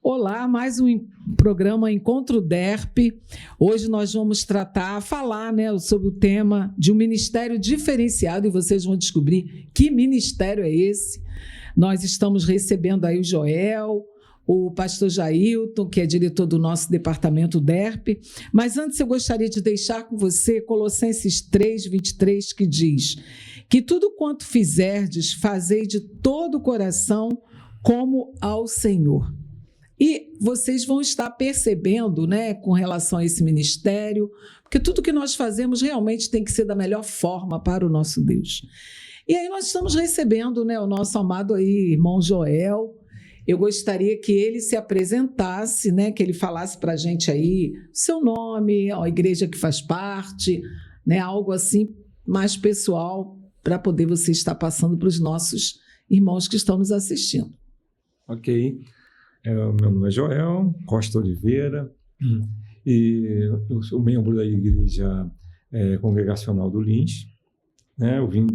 Olá, mais um programa Encontro DERP. Hoje nós vamos falar sobre o tema de um ministério diferenciado e vocês vão descobrir que ministério é esse. Nós estamos recebendo aí o Joel, o pastor Jailton, que é diretor do nosso departamento DERP. Mas antes eu gostaria de deixar com você Colossenses 3:23, que diz que tudo quanto fizerdes, fazei de todo o coração como ao Senhor. E vocês vão estar percebendo, com relação a esse ministério, porque tudo que nós fazemos realmente tem que ser da melhor forma para o nosso Deus. E aí nós estamos recebendo, o nosso amado aí, irmão Joel. Eu gostaria que ele se apresentasse, que ele falasse para a gente aí seu nome, a igreja que faz parte, algo assim mais pessoal, para poder você estar passando para os nossos irmãos que estão nos assistindo. Ok. Meu nome é Joel Costa Oliveira e eu sou membro da Igreja Congregacional do Lins. Eu vim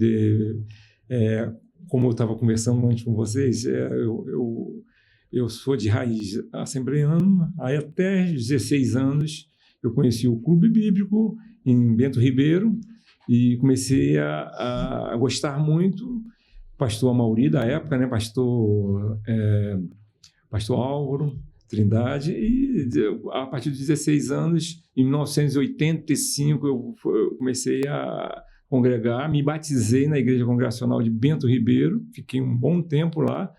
como eu estava conversando antes com vocês, eu sou de raiz assembleano. Aí até 16 anos eu conheci o Clube Bíblico em Bento Ribeiro e comecei a gostar muito. Pastor Amauri da época, Pastor Álvaro Trindade, e a partir de 16 anos, em 1985, eu comecei a congregar, me batizei na Igreja Congregacional de Bento Ribeiro, fiquei um bom tempo lá,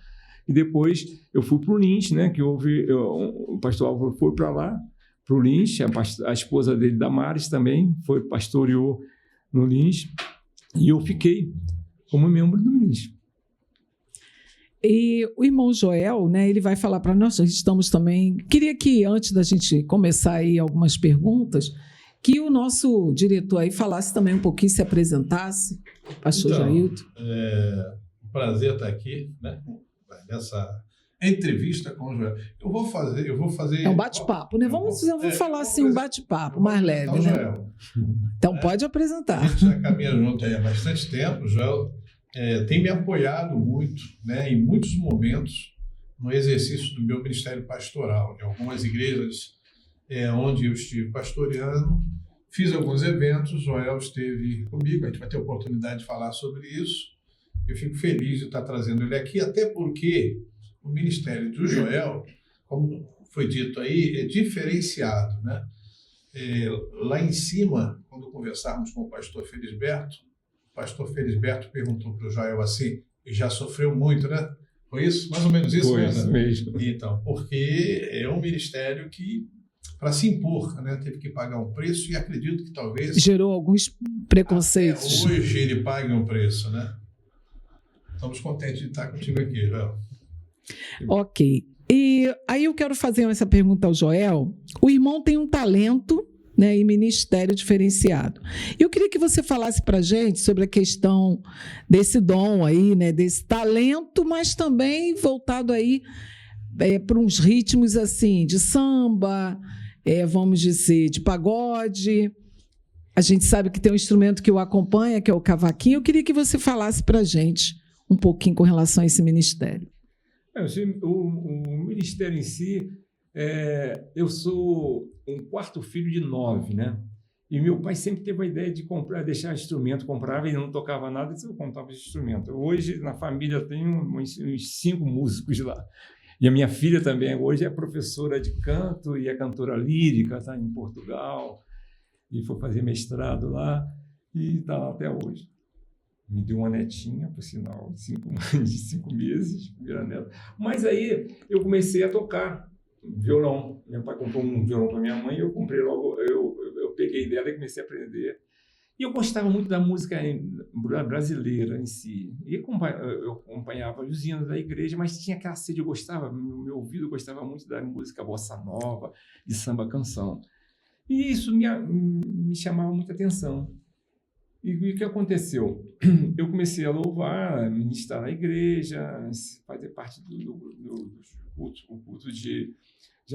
e depois eu fui para o Lins, que o pastor Álvaro foi para lá, para o Lins, a esposa dele, Damares, também pastoreou no Lins, e eu fiquei como membro do Lins. E o irmão Joel, ele vai falar para nós, estamos também... Queria que, antes da gente começar aí algumas perguntas, que o nosso diretor aí falasse também um pouquinho, se apresentasse, pastor Jailton. É um prazer estar aqui, nessa entrevista com o Joel. Eu vou fazer... É um bate-papo, Eu vou falar assim, um bate-papo mais leve, Joel. Então, pode apresentar. A gente já caminha junto aí há bastante tempo, o Joel... tem me apoiado muito, em muitos momentos, no exercício do meu ministério pastoral. Em algumas igrejas onde eu estive pastoreando, fiz alguns eventos, o Joel esteve comigo, a gente vai ter a oportunidade de falar sobre isso. Eu fico feliz de estar trazendo ele aqui, até porque o ministério do Joel, como foi dito aí, é diferenciado. Lá em cima, quando conversarmos com o pastor Felisberto, o pastor Felisberto perguntou para o Joel assim, já sofreu muito, Foi isso? Mais ou menos isso? Foi isso mesmo. Então, porque é um ministério que, para se impor, teve que pagar um preço e acredito que talvez... Gerou alguns preconceitos. Hoje ele pague um preço, Estamos contentes de estar contigo aqui, Joel. Ok. E aí eu quero fazer essa pergunta ao Joel. O irmão tem um talento... e ministério diferenciado. Eu queria que você falasse para a gente sobre a questão desse dom aí, desse talento, mas também voltado aí para uns ritmos assim, de samba, vamos dizer, de pagode. A gente sabe que tem um instrumento que o acompanha, que é o cavaquinho. Eu queria que você falasse para a gente um pouquinho com relação a esse ministério. O ministério em si... eu sou um quarto filho de 9, E meu pai sempre teve a ideia de deixar instrumento, comprava e não tocava nada, eu comprava instrumento. Hoje, na família, eu tenho uns 5 músicos lá. E a minha filha também, hoje, é professora de canto e é cantora lírica, está em Portugal, e foi fazer mestrado lá, e está lá até hoje. Me deu uma netinha, por sinal, de 5 meses, neta. Mas aí eu comecei a tocar violão. Meu pai comprou um violão para minha mãe e eu comprei logo, eu peguei dela e comecei a aprender. E eu gostava muito da música brasileira em si. E eu acompanhava os hinos da igreja, mas tinha aquela sede, eu gostava, meu ouvido gostava muito da música bossa nova, de samba canção. E isso me chamava muita atenção. E o que aconteceu? Eu comecei a louvar, ministrar na igreja, fazer parte dos cultos de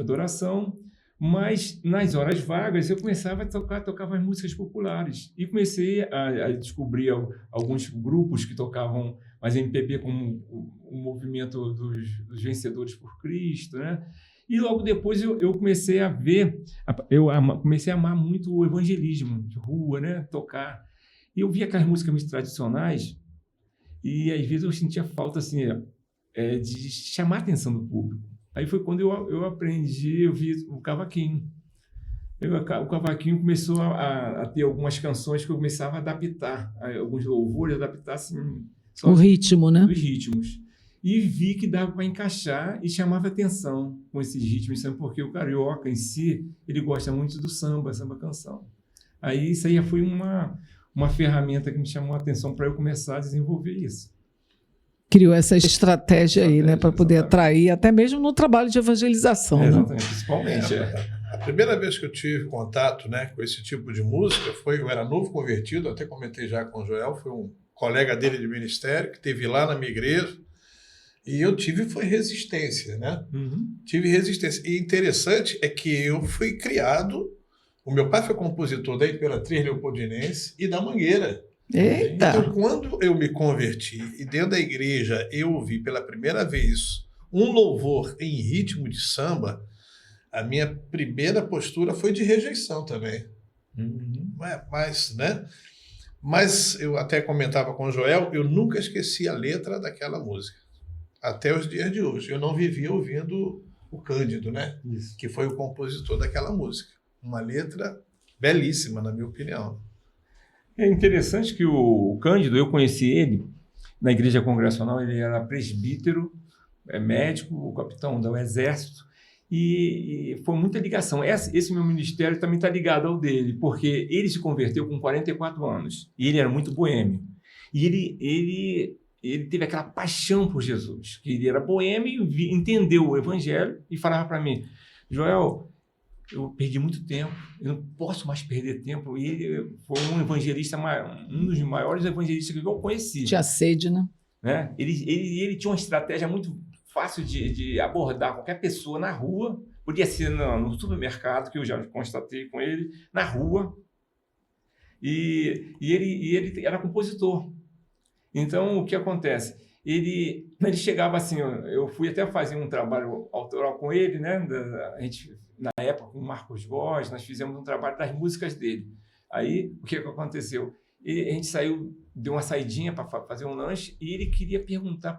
adoração, mas nas horas vagas eu começava a tocar as músicas populares e comecei a descobrir alguns grupos que tocavam mais MPB, como o movimento dos Vencedores por Cristo, E logo depois eu comecei a ver, comecei a amar muito o evangelismo de rua, né? Tocar. E eu via aquelas músicas muito tradicionais e às vezes eu sentia falta assim, de chamar a atenção do público. Aí foi quando eu aprendi, eu vi o cavaquinho. O cavaquinho começou a ter algumas canções que eu começava a adaptar, alguns louvores, adaptar assim, o ritmo, né? Os ritmos. E vi que dava para encaixar e chamava atenção com esses ritmos, porque o carioca em si, ele gosta muito do samba canção. Aí isso aí foi uma ferramenta que me chamou a atenção para eu começar a desenvolver isso. Criou essa estratégia aí, né, para poder atrair, até mesmo no trabalho de evangelização. Exatamente, principalmente. A primeira vez que eu tive contato, né, com esse tipo de música eu era novo convertido, até comentei já com o Joel, foi um colega dele de ministério que esteve lá na minha igreja, e eu foi resistência, né? Tive resistência. E interessante é que eu fui criado, o meu pai foi compositor da Imperatriz Leopoldinense e da Mangueira. Eita! Então, quando eu me converti e dentro da igreja eu ouvi pela primeira vez um louvor em ritmo de samba, a minha primeira postura foi de rejeição também. Mas eu até comentava com o Joel, eu nunca esqueci a letra daquela música. Até os dias de hoje. Eu não vivia ouvindo o Cândido, né? Isso. Que foi o compositor daquela música. Uma letra belíssima, na minha opinião. É interessante que o Cândido, eu conheci ele na Igreja Congregacional, ele era presbítero, médico, capitão do Exército, e foi muita ligação. Esse meu ministério também está ligado ao dele, porque ele se converteu com 44 anos, e ele era muito boêmio. E ele teve aquela paixão por Jesus, que ele era boêmio, entendeu o evangelho e falava para mim, Joel, eu perdi muito tempo, eu não posso mais perder tempo. E ele foi um evangelista, um dos maiores evangelistas que eu conheci. Tinha sede, né? Ele tinha uma estratégia muito fácil de abordar qualquer pessoa na rua, podia ser no supermercado, que eu já constatei com ele, na rua. E ele era compositor. Então, o que acontece? Ele chegava assim, eu fui até fazer um trabalho autoral com ele, né? A gente, na época, com o Marcos Góes, nós fizemos um trabalho das músicas dele. Aí, o que aconteceu? A gente deu uma saidinha para fazer um lanche e ele queria perguntar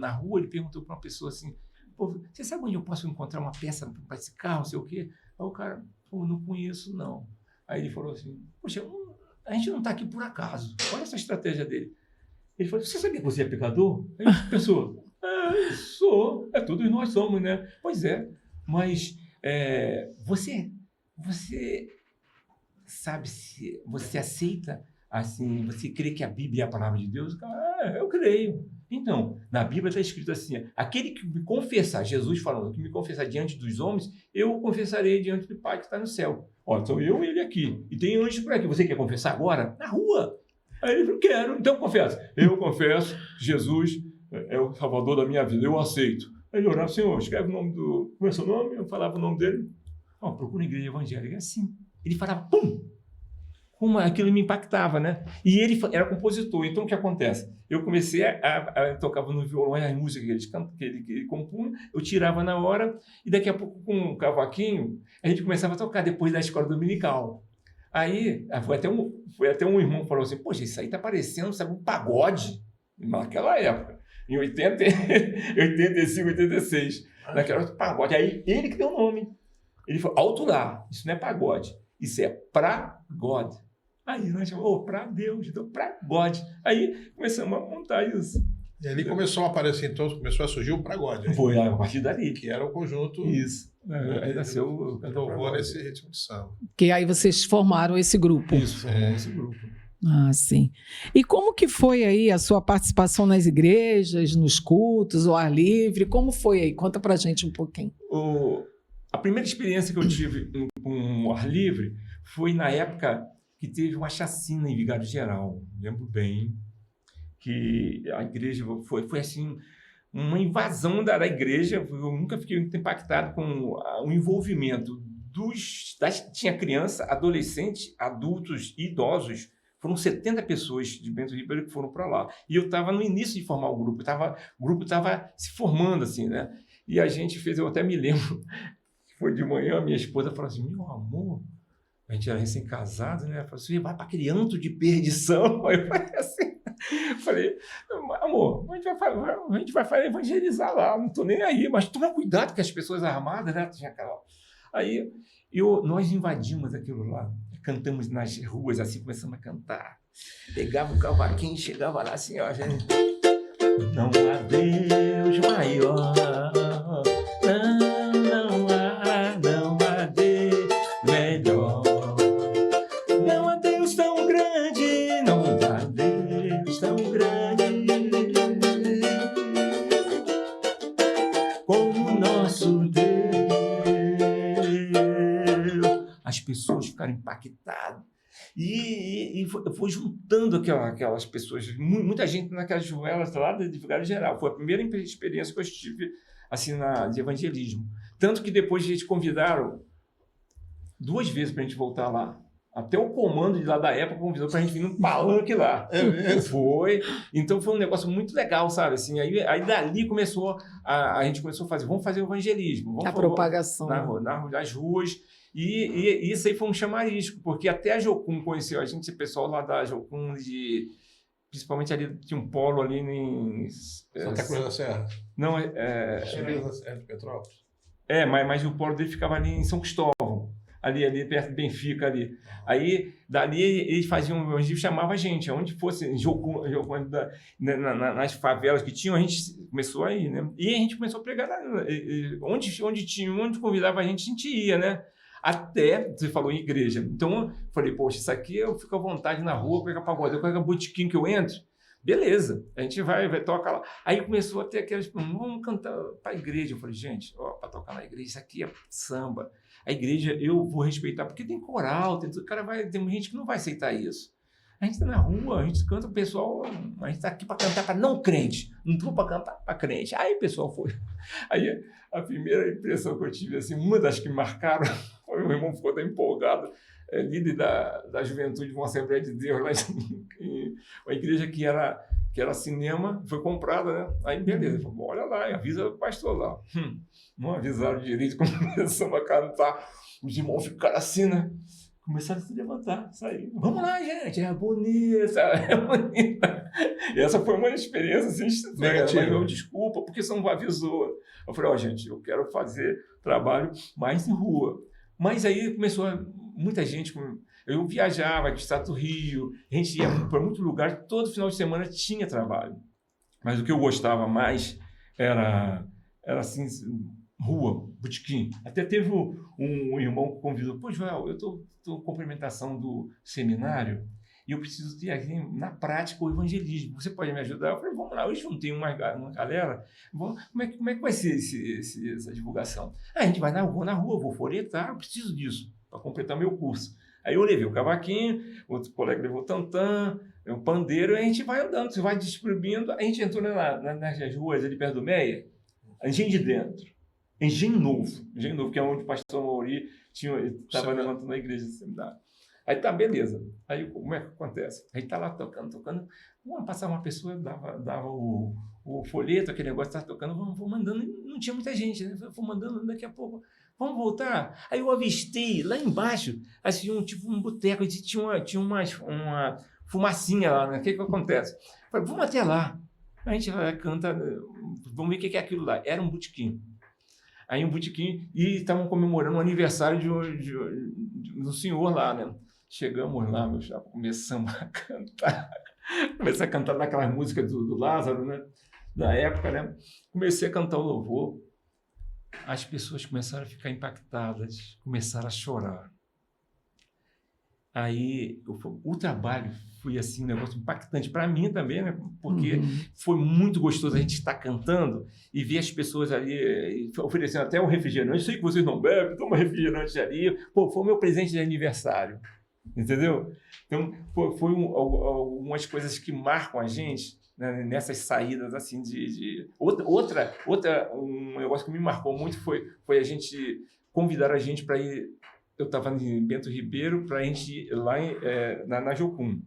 na rua, ele perguntou para uma pessoa assim, pô, você sabe onde eu posso encontrar uma peça para esse carro, não sei o quê? Aí o cara, pô, não conheço, não. Aí ele falou assim, poxa, a gente não está aqui por acaso, olha essa estratégia dele. Ele falou, você sabia que você é pecador? Aí a pessoa, sou, todos nós somos, né? Pois é, mas você sabe se você aceita, assim, você crê que a Bíblia é a palavra de Deus? Eu creio. Então, na Bíblia está escrito assim, aquele que me confessar, Jesus falando, que me confessar diante dos homens, eu confessarei diante do Pai que está no céu. Olha, sou eu e ele aqui. E tem anjos por aqui. Você quer confessar agora? Na rua. Aí ele falou, quero, então confessa. Eu confesso que Jesus é o Salvador da minha vida, eu aceito. Aí ele orava, Senhor, escreve o nome como é seu nome? Eu falava o nome dele. Procura a igreja evangélica. Assim. Ele falava, pum! Como aquilo me impactava, né? E ele era compositor. Então, o que acontece? Eu comecei a tocava no violão as músicas que ele compunha, eu tirava na hora, e daqui a pouco, com um cavaquinho, a gente começava a tocar depois da escola dominical. Aí, foi até um irmão que falou assim, poxa, isso aí tá parecendo, sabe, um pagode, naquela época, em 85, 86, naquela época, pagode. Aí, ele que deu o nome. Ele falou, alto lá, isso não é pagode, isso é pra God. Aí nós chamamos, pra Deus, então pra God. Aí começamos a montar isso. E ali começou a aparecer, então, começou a surgir o Pragode. Foi a partir dali. Que era o conjunto. Isso. Aí nasceu o louvor nesse ritmo de samba. Que aí vocês formaram esse grupo. Isso, formamos esse grupo. Ah, sim. E como que foi aí a sua participação nas igrejas, nos cultos, ao ar livre? Como foi aí? Conta pra gente um pouquinho. A primeira experiência que eu tive com o ar livre foi na época que teve uma chacina em Vigário Geral. Lembro bem que a igreja foi assim, uma invasão da igreja. Eu nunca fiquei muito impactado com o envolvimento tinha criança, adolescente, adultos e idosos. Foram 70 pessoas de Bento Ribeiro que foram para lá. E eu estava no início de formar o grupo. O grupo estava se formando, assim, né? E a gente fez, eu até me lembro, foi de manhã, minha esposa falou assim, meu amor, a gente era recém-casado, né? Ela falou assim, vai para aquele antro de perdição. Aí eu falei assim, amor, a gente vai evangelizar lá, não estou nem aí, mas toma cuidado com as pessoas armadas, né? Aí nós invadimos aquilo lá, cantamos nas ruas, assim, começamos a cantar. Pegava o cavaquinho, chegava lá assim, ó, gente. Não há Deus maior, não há Deus melhor. Não há Deus tão grande, não há Deus tão grande como o nosso Deus. As pessoas ficaram impactadas. E foi juntando aquelas pessoas, muita gente naquelas ruelas lá de Vigário Geral. Foi a primeira experiência que eu tive assim, de evangelismo. Tanto que depois a gente convidaram 2 vezes para a gente voltar lá. Até o comando de lá da época convidou para a gente vir num palanque lá. Foi. Então foi um negócio muito legal, sabe? Assim, aí dali a gente começou a fazer, vamos fazer o evangelismo. Propagação. Nas ruas. E isso aí foi um chamarisco, porque até a Jocum conheceu a gente, esse pessoal lá da Jocum, principalmente ali, tinha um polo ali em... Santa Cruz da Serra. Não, Santa Cruz da Serra de Petrópolis. Mas o polo dele ficava ali em São Cristóvão, ali perto de Benfica ali. Aí, dali, eles faziam um evangelho, chamava a gente, onde fosse, Jocum, nas favelas que tinham, a gente começou a ir, né? E a gente começou a pregar, onde convidava a gente ia, né? Até, você falou em igreja. Então, eu falei, poxa, isso aqui eu fico à vontade na rua, pega pagode, eu pego botequim que eu entro. Beleza, a gente vai tocar lá. Aí começou a ter aquelas, vamos cantar para a igreja. Eu falei, gente, para tocar na igreja, isso aqui é samba. A igreja eu vou respeitar, porque tem coral, tem gente que não vai aceitar isso. A gente está na rua, a gente canta o pessoal, a gente está aqui para cantar para não crente, não estou para cantar para crente. Aí o pessoal foi. Aí a primeira impressão que eu tive, assim, uma das que marcaram, foi o meu irmão ficou tão empolgado, líder da juventude de uma Assembleia de Deus, lá em uma igreja que era cinema, foi comprada, né? Aí beleza, falou, olha lá, avisa o pastor lá. Não avisaram direito, começamos a cantar, os irmãos ficaram assim, né? Começaram a se levantar, sair. Vamos lá, gente, é bonita, é bonita. E essa foi uma experiência assim, negativa. Desculpa, porque você não avisou. Eu falei, gente, eu quero fazer trabalho mais em rua. Mas aí começou muita gente. Eu viajava para o estado do Rio, a gente ia para muitos lugares, todo final de semana tinha trabalho. Mas o que eu gostava mais era assim, rua, botequim. Até teve um irmão que convidou, pô, Joel, eu estou com complementação do seminário e eu preciso ter aqui na prática o evangelismo. Você pode me ajudar? Eu falei, vamos lá, eu juntei uma galera, como é que vai ser essa divulgação? A gente vai na rua, vou folhetar, eu preciso disso para completar meu curso. Aí eu levei o cavaquinho, outro colega levou o tantã, o pandeiro, e a gente vai andando, você vai distribuindo. A gente entrou nas ruas ali perto do Meia, Engenho de Dentro. Engenho Novo, que é onde o pastor Mauri estava levantando a igreja de seminário. Aí tá, beleza. Aí como é que acontece? A gente tá lá tocando. Passava uma pessoa, dava o folheto, aquele negócio, estava tocando, vou mandando. Não tinha muita gente, né? Vou mandando daqui a pouco. Vamos voltar? Aí eu avistei lá embaixo, assim, um boteco, tinha uma fumacinha lá, né? O que acontece? Falei, vamos até lá. A gente canta, vamos ver o que é aquilo lá. Era um botequim. Aí um botequim, e estavam comemorando o aniversário do senhor lá, né? Chegamos lá, meu chapa, começamos a cantar. Comecei a cantar daquelas músicas do Lázaro, né? Da época, né? Comecei a cantar o louvor. As pessoas começaram a ficar impactadas, começaram a chorar. Aí o trabalho foi assim, um negócio impactante para mim também, né? Porque foi muito gostoso a gente estar cantando e ver as pessoas ali oferecendo até um refrigerante. Sei que vocês não bebem, toma refrigerante ali. Pô, foi o meu presente de aniversário, entendeu? Então, foi algumas coisas que marcam a gente, né, nessas saídas assim um negócio que me marcou muito foi a gente convidar a gente para ir. Eu estava em Bento Ribeiro para a gente ir lá na Jocum.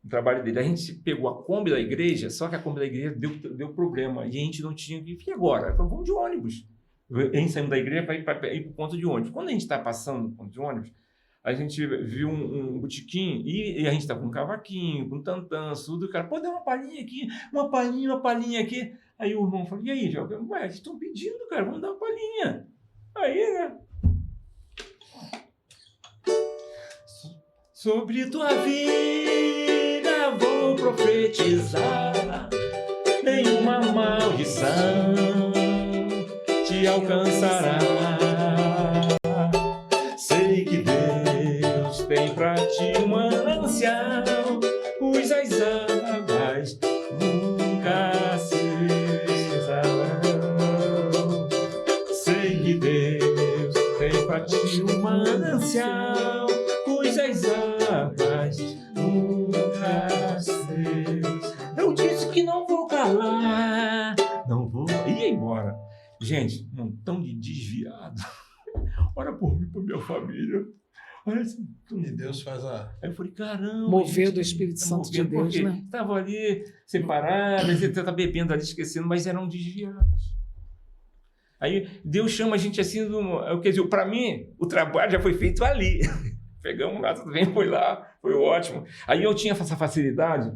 o trabalho dele. A gente pegou a Kombi da igreja, só que a Kombi da igreja deu problema, e a gente não tinha que ir. E agora? Eu falei, vamos de ônibus. A gente saiu da igreja para ir para o ponto de ônibus. Quando a gente está passando no ponto de ônibus, a gente viu um botequim e a gente está com um cavaquinho, com um tantã, tudo. O cara, pô, dá uma palhinha aqui, uma palhinha aqui. Aí o irmão falou, e aí, João? Ué, eles estão pedindo, cara, vamos dar uma palhinha. Aí, né? Sobre tua vida vou profetizar, nenhuma maldição te alcançará. Sei que Deus tem pra ti um manancial, cujas águas nunca cessarão. Sei que Deus tem pra ti um manancial, cujas águas nunca cessarão. Eu disse que não vou calar, não vou ir embora. Gente, um montão de desviado. Ora por mim, por minha família. Olha assim, E Deus faz a... Aí eu falei, caramba. Mover gente, do Espírito Santo de Deus, porque né? estavam ali separados, você está bebendo ali, esquecendo, mas eram desviados. Aí Deus chama a gente assim, quer dizer, para mim, o trabalho já foi feito ali. Pegamos lá, tudo bem, foi lá, foi ótimo. Aí eu tinha essa facilidade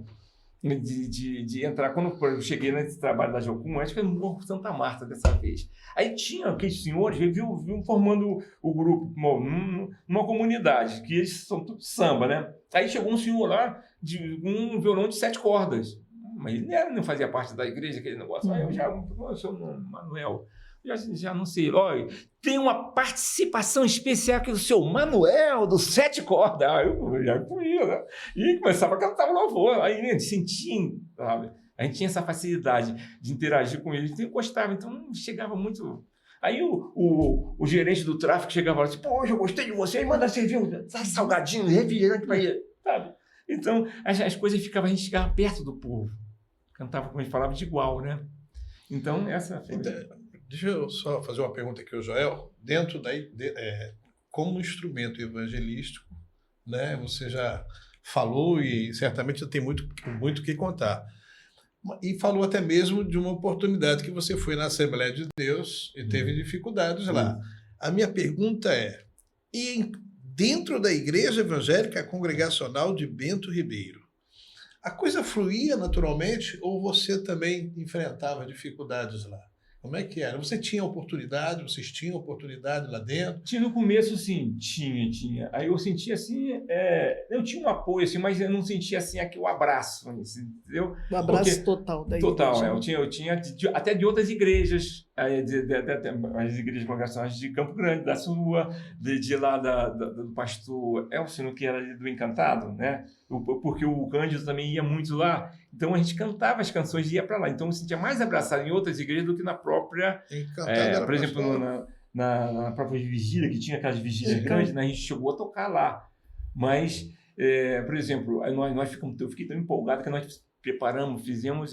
de entrar. Quando eu cheguei nesse trabalho da Jocum, acho que foi no Morro Santa Marta dessa vez. Aí tinha aqueles senhores, viu formando o grupo numa comunidade, que eles são tudo samba, né? Aí chegou um senhor lá de um violão de 7 cordas. Mas ele não fazia parte da igreja, aquele negócio. Aí eu já, o seu nome, Manuel. Já não sei, olha, tem uma participação especial aqui do seu Manuel, do 7 cordas. Aí eu já ia, né? E começava a cantar louvor. Aí a gente sentia, sabe? A gente tinha essa facilidade de interagir com eles, então gostava, então não chegava muito. Aí o gerente do tráfico chegava lá e disse, pô, hoje eu gostei de você, manda servir um salgadinho, refrigerante para ele, sabe? Então as coisas ficavam, a gente chegava perto do povo, cantava como a gente falava de igual, né? Então essa foi... Deixa eu só fazer uma pergunta aqui ao Joel. Dentro como instrumento evangelístico, né, você já falou e certamente tem muito o que contar. E falou até mesmo de uma oportunidade que você foi na Assembleia de Deus e teve dificuldades lá. A minha pergunta é, dentro da Igreja Evangélica Congregacional de Bento Ribeiro, a coisa fluía naturalmente ou você também enfrentava dificuldades lá? Como é que era? Você tinha oportunidade? Vocês tinham oportunidade lá dentro? No começo, sim, tinha. Aí eu sentia assim, eu tinha um apoio, assim, mas eu não sentia assim aqui o abraço, entendeu? O abraço total da igreja. Total, eu tinha até de outras igrejas, as igrejas congregacionais de Campo Grande, da sua, de lá do pastor Elcino, que era do Encantado, né? Porque o Cândido também ia muito lá. Então a gente cantava as canções e ia para lá. Então eu me sentia mais abraçado em outras igrejas do que na própria. Por exemplo, na própria vigília, que tinha aquelas vigílias grandes, né? A gente chegou a tocar lá. Mas, por exemplo, eu fiquei tão empolgado que nós preparamos,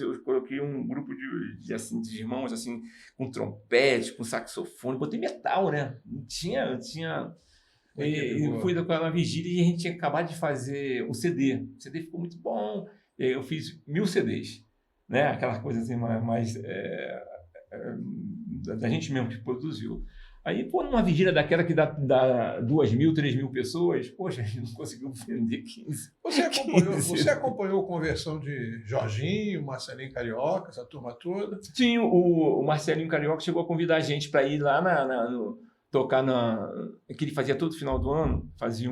eu coloquei um grupo de irmãos assim, com trompete, com saxofone, botei metal, né? Tinha e fui daquela vigília e a gente tinha acabado de fazer um CD. O CD ficou muito bom. Eu fiz 1000 CDs, né? Aquela coisa assim mais da gente mesmo que produziu. Aí, numa vigília daquela que dá 2.000, 3.000 pessoas, poxa, a gente não conseguiu vender 15. Você acompanhou a conversão de Jorginho, Marcelinho Carioca, essa turma toda? Sim, o Marcelinho Carioca chegou a convidar a gente para ir lá tocar que ele fazia todo final do ano, fazia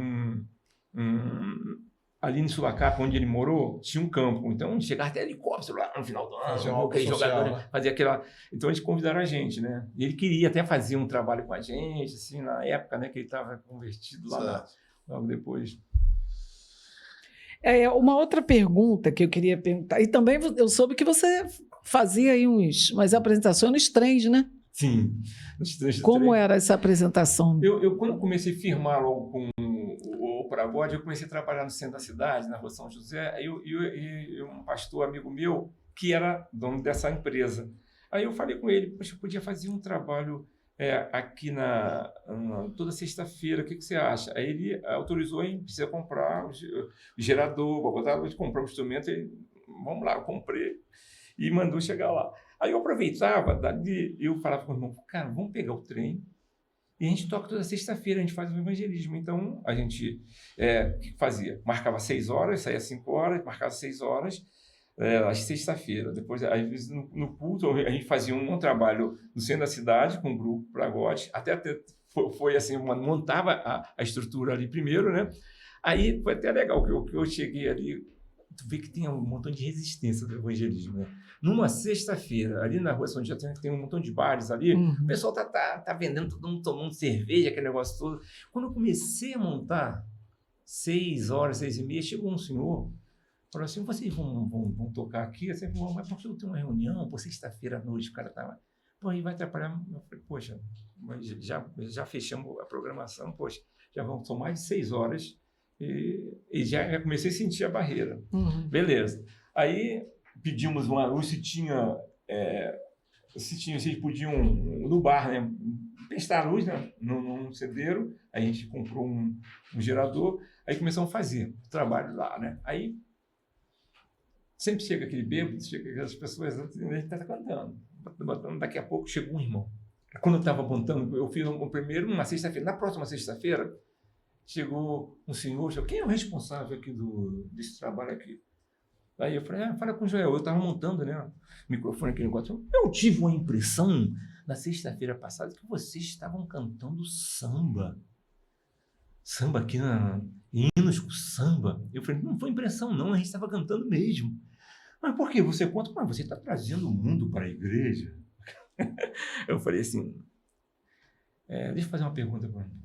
ali em Sulacapa, onde ele morou, tinha um campo. Então, chegava até helicóptero lá no final do ano, aquele jogador, fazia aquela... Então, eles convidaram a gente, né? E ele queria até fazer um trabalho com a gente, assim, na época, né, que ele estava convertido lá logo depois. Uma outra pergunta que eu queria perguntar, e também eu soube que você fazia aí umas apresentações nos trens, né? Sim. Como era essa apresentação? Eu quando comecei a firmar logo com o Paragode, eu comecei a trabalhar no centro da cidade, na Rua São José, e um pastor amigo meu, que era dono dessa empresa. Aí eu falei com ele, poxa, eu podia fazer um trabalho aqui toda sexta-feira, o que você acha? Aí ele autorizou, a gente precisa comprar o gerador, vou botar, vou comprar um instrumento, vamos lá, eu comprei e mandou chegar lá. Aí eu aproveitava, eu falava com o irmão, cara, vamos pegar o trem e a gente toca toda sexta-feira, a gente faz o evangelismo. Então, a gente, o que fazia? Marcava 6 horas, saía 5 horas, marcava 6 horas, às sexta-feira. Depois, às vezes, no culto, a gente fazia um trabalho no centro da cidade, com um grupo para gote, até foi assim, montava a estrutura ali primeiro, né? Aí foi até legal que eu cheguei ali, tu vê que tem um montão de resistência do evangelismo, né? Numa sexta-feira, ali na rua São José, tem um montão de bares ali, o pessoal tá vendendo, todo mundo tomando cerveja, aquele negócio todo. Quando eu comecei a montar, 6 horas, 6h30, chegou um senhor, falou assim, vocês vão tocar aqui? Você falou, mas porque eu tenho uma reunião, por sexta-feira à noite, o cara tava... Pô, aí vai atrapalhar. Eu falei, poxa, mas já fechamos a programação, poxa, são mais de 6 horas e já comecei a sentir a barreira. Beleza. Aí pedimos uma luz, se vocês podiam, no bar, né, prestar a luz, né, num cedeiro, aí a gente comprou um gerador, aí começamos a fazer o trabalho lá, né? Aí sempre chega aquele bêbado, chega aquelas pessoas, a gente está cantando. Daqui a pouco chegou um irmão. Quando eu estava montando, eu fiz primeiro uma sexta-feira. Na próxima sexta-feira, chegou um senhor, quem é o responsável aqui desse trabalho aqui? Aí eu falei, fala com o Joel. Eu estava montando, né, o microfone aqui no negócio. Eu tive uma impressão, na sexta-feira passada, que vocês estavam cantando samba. Samba aqui, hinos com samba. Eu falei, não foi impressão não, a gente estava cantando mesmo. Mas por quê? Você conta, mas você está trazendo o mundo para a igreja? Eu falei assim, deixa eu fazer uma pergunta para mim.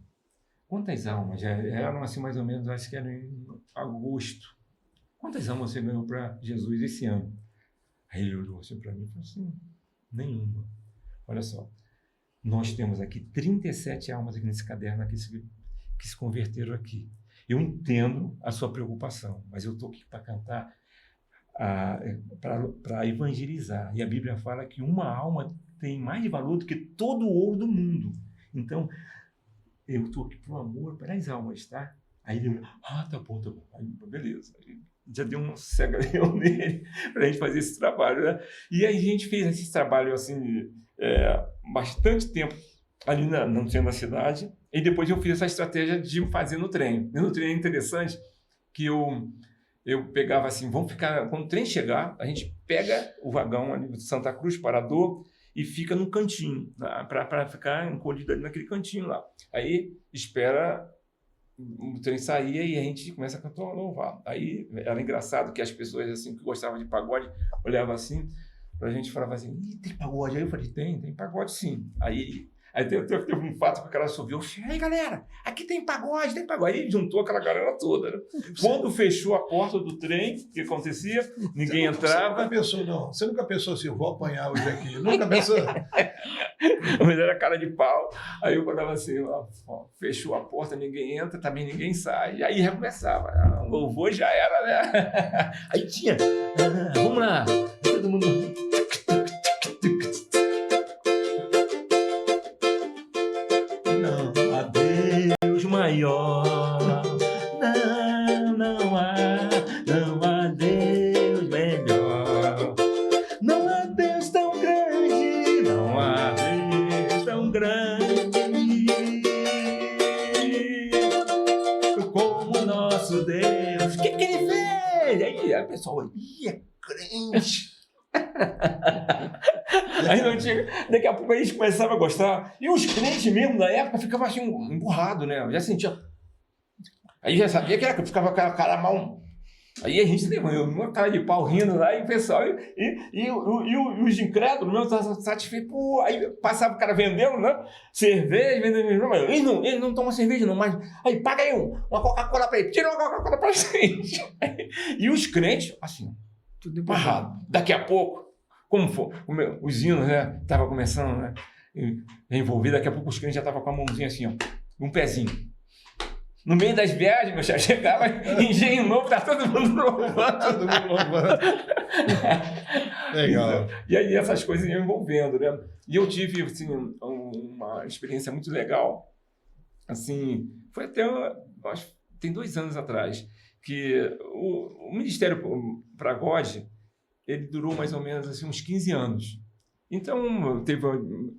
Quantas almas? Já eram assim mais ou menos, acho que era em agosto. Quantas almas você ganhou para Jesus esse ano? Aí ele olhou assim para mim e falou assim, nenhuma. Olha só, nós temos aqui 37 almas aqui nesse caderno aqui, que se converteram aqui. Eu entendo a sua preocupação, mas eu estou aqui para cantar, para evangelizar. E a Bíblia fala que uma alma tem mais de valor do que todo o ouro do mundo. Então, eu estou aqui para o amor, para as almas, tá? Aí ele, tá bom. Aí, beleza. Aí, já deu um cega-leão nele para a gente fazer esse trabalho, né? E aí a gente fez esse trabalho, assim, bastante tempo ali no centro da cidade. E depois eu fiz essa estratégia de fazer no trem. E no trem é interessante que eu pegava assim, quando o trem chegar, a gente pega o vagão ali de Santa Cruz, Parador, e fica no cantinho, para ficar encolhido ali naquele cantinho lá. Aí espera o trem sair e a gente começa a cantar, louvar. Aí era engraçado que as pessoas assim, que gostavam de pagode olhavam assim pra gente e falavam assim, tem pagode? Aí eu falei, tem pagode sim. Aí teve um fato que o cara subiu, aí galera, aqui tem pagode. Aí juntou aquela galera toda, né? Quando fechou a porta do trem, o que acontecia? Ninguém entrava. Você nunca pensou assim, vou apanhar hoje aqui? Nunca pensou? Mas era cara de pau. Aí eu falava assim, fechou a porta, ninguém entra, também ninguém sai. Aí já começava, o louvor já era, né? Aí tinha, vamos lá, todo mundo... Maior, não há Deus melhor, não há Deus tão grande, não há Deus tão grande como nosso Deus. O que ele fez? Aí a pessoa é crente. Aí não tinha, daqui a pouco a gente começava a gostar. E os crentes mesmo da época ficavam assim, emburrados, né? Eu já sentia. Aí já sabia que ficava com a cara mal. Aí a gente levou uma cara de pau rindo lá, e o pessoal. E os incrédulos não estavam satisfeitos. Pô, aí passava o cara vendendo, né? Cerveja, vendendo. Eles não tomam cerveja, não, mas. Aí paga aí uma Coca-Cola pra ele, tira uma Coca-Cola pra gente. E os crentes, assim, tudo embarrado. Daqui a pouco. Como foi? Os hinos, né? Tava começando, né? Envolvido, daqui a pouco os crentes já estavam com a mãozinha assim, ó, um pezinho. No meio das viagens, meu chefe, chegava engenho novo, tá todo mundo louvando. Legal. E aí essas coisas iam envolvendo, né? E eu tive, assim, uma experiência muito legal. Assim, foi até, acho, tem 2 anos atrás, que o Ministério Pragode, ele durou mais ou menos assim, uns 15 anos. Então,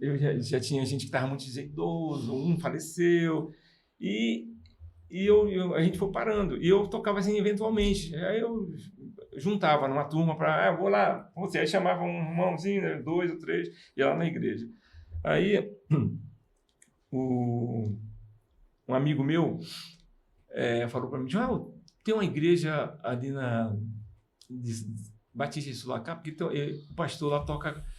eu já tinha gente que estava muito idoso, um faleceu, e a gente foi parando. E eu tocava assim, eventualmente. Aí eu juntava numa turma para, vou lá, você. Aí chamava um irmãozinho, né, 2 ou 3, ia lá na igreja. Aí, um amigo meu falou para mim, Joel, tem uma igreja ali na Batista de Sulacá, porque o pastor lá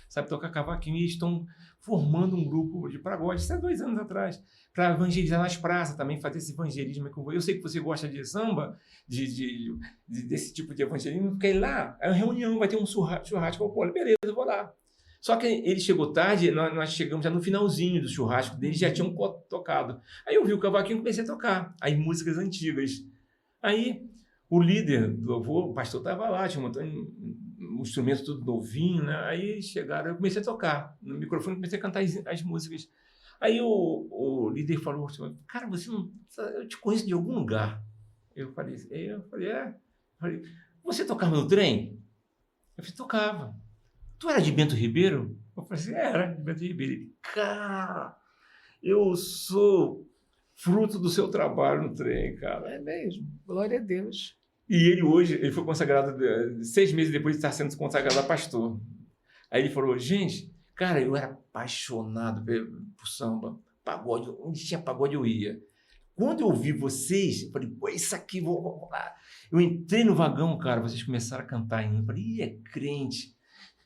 sabe tocar cavaquinho, e estão formando um grupo de pagode, isso é 2 anos atrás, para evangelizar nas praças também, fazer esse evangelismo. Eu sei que você gosta de samba, desse tipo de evangelismo, porque lá, é uma reunião, vai ter um churrasco, pô, beleza, eu vou lá. Só que ele chegou tarde, nós chegamos já no finalzinho do churrasco dele, já tinham tocado. Aí eu vi o cavaquinho e comecei a tocar, aí músicas antigas. Aí o líder do louvor, o pastor estava lá, tinha um instrumento tudo novinho, né? Aí chegaram, eu comecei a tocar no microfone, comecei a cantar as músicas. Aí o líder falou, cara, eu te conheço de algum lugar. Eu falei, você tocava no trem? Eu falei, tocava. Tu era de Bento Ribeiro? Eu falei assim, era de Bento Ribeiro. Ele, cara, eu sou fruto do seu trabalho no trem, cara. É mesmo, glória a Deus. E ele foi consagrado 6 meses depois de estar sendo consagrado a pastor. Aí ele falou, gente, cara, eu era apaixonado por samba, pagode, onde tinha pagode eu ia. Quando eu vi vocês, eu falei, pô, isso aqui, vou lá. Eu entrei no vagão, cara, vocês começaram a cantar ainda. Eu falei, é crente.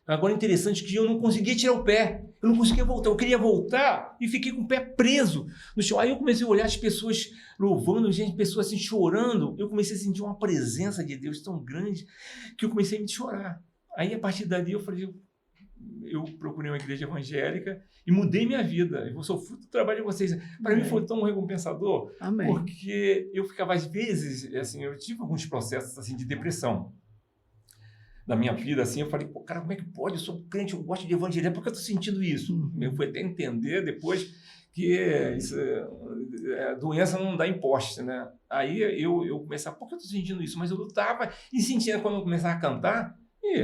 Agora, interessante que eu não conseguia tirar o pé, eu não conseguia voltar, eu queria voltar e fiquei com o pé preso no chão. Aí eu comecei a olhar as pessoas louvando, pessoas assim chorando, eu comecei a sentir uma presença de Deus tão grande que eu comecei a me chorar. Aí, a partir dali, eu procurei uma igreja evangélica e mudei minha vida. Eu sou fruto do trabalho de vocês. Para mim foi tão recompensador. Amém. Porque eu ficava, às vezes, assim, eu tive alguns processos assim, de depressão na minha vida, assim, eu falei, pô, cara, como é que pode? Eu sou crente, eu gosto de evangelizar, por que eu estou sentindo isso? Eu fui até entender depois que a doença não dá em poste, né? Aí eu comecei a, por que eu estou sentindo isso? Mas eu lutava e sentia quando eu começava a cantar, e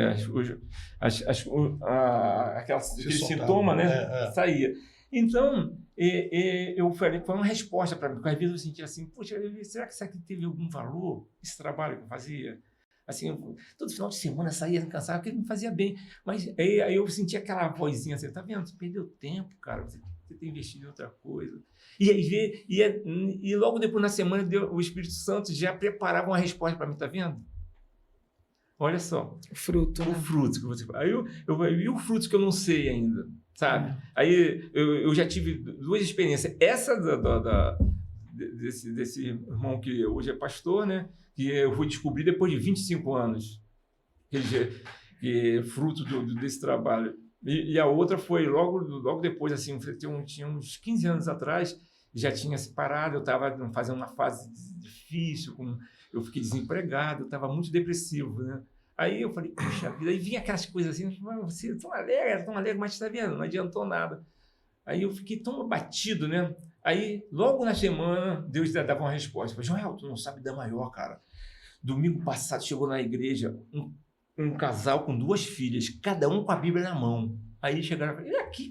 aquele sintoma, né, saía. Então, eu falei, foi uma resposta para mim, porque às vezes eu sentia assim, poxa, será que isso aqui teve algum valor, esse trabalho que eu fazia? Assim, todo final de semana saía cansado, porque me fazia bem. Mas aí eu sentia aquela vozinha assim, tá vendo? Você perdeu tempo, cara, você tem investido em outra coisa. E logo depois, na semana, o Espírito Santo já preparava uma resposta para mim, tá vendo? Olha só. O fruto. O fruto que você faz. E o fruto que eu não sei ainda, sabe? Aí eu já tive 2 experiências. Essa desse irmão que hoje é pastor, né? Que eu fui descobrir depois de 25 anos, que é fruto desse trabalho. E a outra foi logo depois, assim, tinha uns 15 anos atrás, já tinha separado, eu estava fazendo uma fase difícil, eu fiquei desempregado, eu estava muito depressivo, né? Aí eu falei, puxa vida, aí vinha aquelas coisas assim, você é tão alegre, mas está vendo, não adiantou nada. Aí eu fiquei tão abatido, né? Aí, logo na semana, Deus dava uma resposta. Eu falei, Joel, tu não sabe da maior, cara. Domingo passado chegou na igreja um casal com 2 filhas, cada um com a Bíblia na mão. Aí eles chegaram e falaram, é aqui